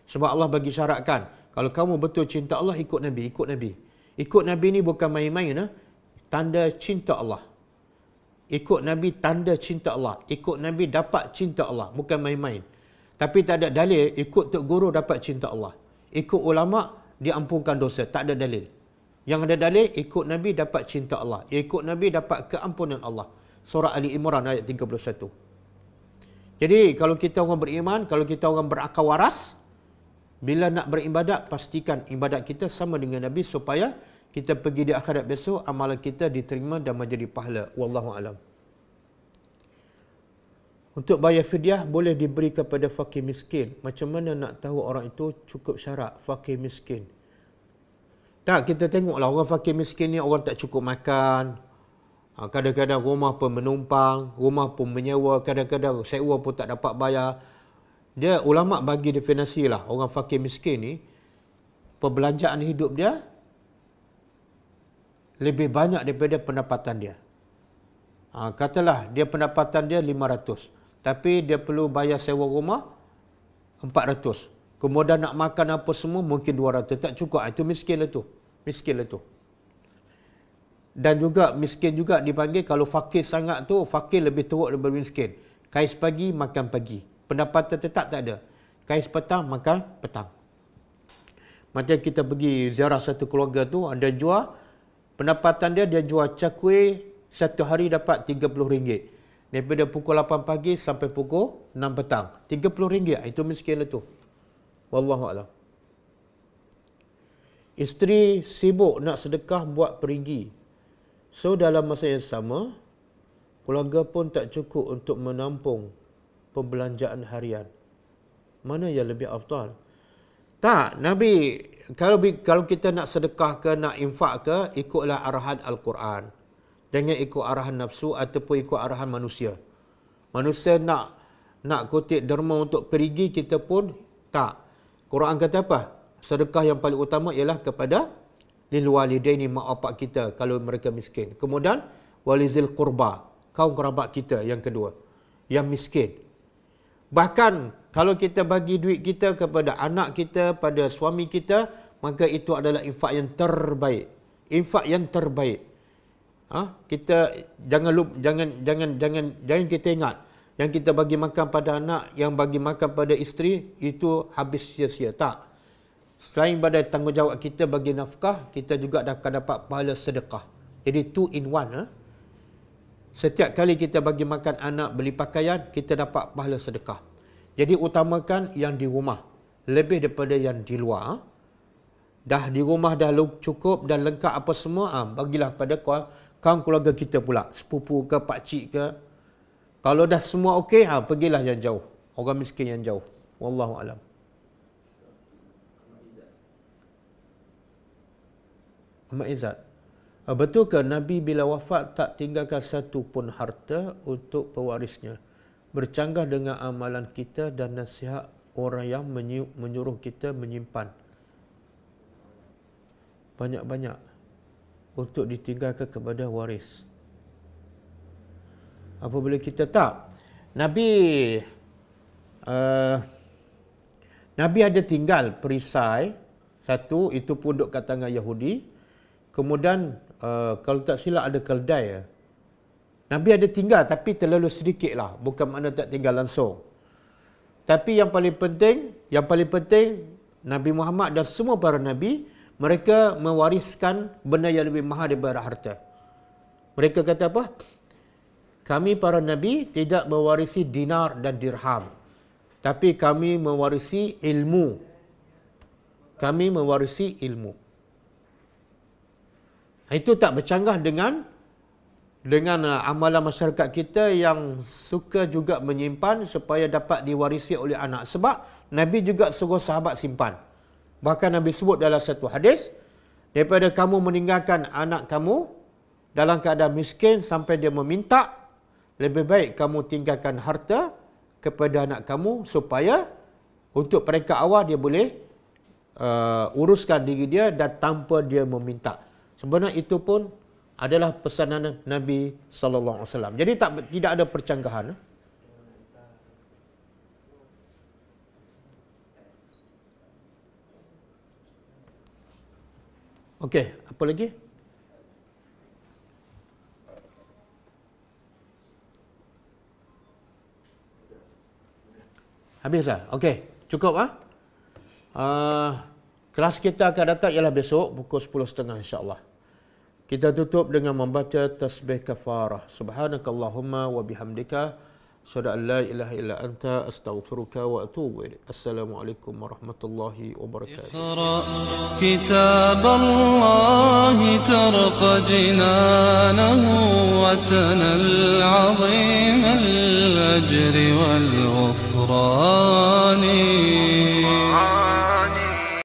Sebab Allah bagi syaratkan, kalau kamu betul cinta Allah, ikut Nabi, ikut Nabi. Ikut Nabi ni bukan main-main. Tanda cinta Allah. Ikut Nabi tanda cinta Allah. Ikut Nabi dapat cinta Allah. Bukan main-main. Tapi tak ada dalil, ikut Tok Guru dapat cinta Allah. Ikut ulama, diampunkan dosa. Tak ada dalil. Yang ada dalil, ikut Nabi dapat cinta Allah. Ikut Nabi dapat keampunan Allah. Surah Ali Imran ayat 31. Jadi, kalau kita orang beriman, kalau kita orang berakal waras, bila nak beribadat, pastikan ibadat kita sama dengan Nabi supaya kita pergi di akhirat besok, amalan kita diterima dan menjadi pahala. Wallahu alam. Untuk bayar fidyah boleh diberi kepada fakir miskin. Macam mana nak tahu orang itu cukup syarat fakir miskin? Tak, kita tengoklah orang fakir miskin ni orang tak cukup makan. Kadang-kadang rumah pun menumpang, rumah pun menyewa, kadang-kadang sewa pun tak dapat bayar. Dia ulama bagi definisi lah, orang fakir miskin ni perbelanjaan hidup dia lebih banyak daripada pendapatan dia. Katalah dia pendapatan dia 500, tapi dia perlu bayar sewa rumah 400. Kemudian nak makan apa semua mungkin 200. Tak cukup. Itu miskin lah tu. Miskin lah tu. Dan juga miskin juga dipanggil, kalau fakir sangat tu, fakir lebih teruk daripada miskin. Kais pagi, makan pagi. Pendapatan tetap tak ada. Kais petang, makan petang. Macam kita pergi ziarah satu keluarga tu, ada jual, pendapatan dia jual cakwe, satu hari dapat RM30. Daripada pukul 8 pagi sampai pukul 6 petang. RM30. Itu miskin lah tu. Wallahu a'lam. Isteri sibuk nak sedekah buat perigi. So dalam masa yang sama, keluarga pun tak cukup untuk menampung perbelanjaan harian. Mana yang lebih afdal? Tak, Nabi, kalau kita nak sedekah ke, nak infak ke, ikutlah arahan Al-Quran. Jangan ikut arahan nafsu ataupun ikut arahan manusia. Manusia nak kutip derma untuk perigi, kita pun tak. Quran kata apa? Sedekah yang paling utama ialah kepada lil walidaini, mak bapak kita kalau mereka miskin. Kemudian walizil qurba, kaum kerabat kita yang kedua, yang miskin. Bahkan kalau kita bagi duit kita kepada anak kita, pada suami kita, maka itu adalah infak yang terbaik. Infak yang terbaik. Kita jangan kita ingat yang kita bagi makan pada anak, yang bagi makan pada isteri, itu habis sia-sia. Tak. Selain pada tanggungjawab kita bagi nafkah, kita juga akan dapat pahala sedekah. Jadi 2 in 1. Setiap kali kita bagi makan anak, beli pakaian, kita dapat pahala sedekah. Jadi utamakan yang di rumah lebih daripada yang di luar. Dah di rumah dah cukup dan lengkap apa semua, bagilah pada kaum keluarga kita pula. Sepupu ke, pakcik ke. Kalau dah semua okey, pergilah yang jauh. Orang miskin yang jauh. Wallahu a'lam. Ahmad Izzat. Betulkah Nabi bila wafat tak tinggalkan satu pun harta untuk pewarisnya? Bercanggah dengan amalan kita dan nasihat orang yang menyuruh kita menyimpan banyak-banyak untuk ditinggalkan kepada waris. Apabila kita tak, Nabi ada tinggal perisai satu, itu pun duduk kat tangan Yahudi. Kemudian kalau tak silap ada keldai. Nabi ada tinggal tapi terlalu sedikit lah, bukan makna tak tinggal langsung. Tapi yang paling penting Nabi Muhammad dan semua para Nabi, mereka mewariskan benda yang lebih mahal daripada harta. Mereka kata apa? Kami para Nabi tidak mewarisi dinar dan dirham, tapi kami mewarisi ilmu. Kami mewarisi ilmu. Itu tak bercanggah dengan amalan masyarakat kita yang suka juga menyimpan supaya dapat diwarisi oleh anak. Sebab Nabi juga suruh sahabat simpan. Bahkan Nabi sebut dalam satu hadis, daripada kamu meninggalkan anak kamu dalam keadaan miskin sampai dia meminta, lebih baik kamu tinggalkan harta kepada anak kamu supaya untuk peringkat awal dia boleh uruskan diri dia dan tanpa dia meminta. Sebenarnya itu pun adalah pesanan Nabi SAW. Jadi tidak ada percanggahan. Okey, apa lagi? Habis dah? Okey, cukup ah. Kelas kita akan datang ialah besok pukul 10.30 insya-Allah. Kita tutup dengan membaca tasbih kafarah. Subhanakallahumma wa bihamdika asyhadu an la ilaha illa anta astaghfiruka wa atubu ilaik. Assalamualaikum warahmatullahi wabarakatuh. كتاب الله ترقى جنانه وتنل عظيم الأجر والغفران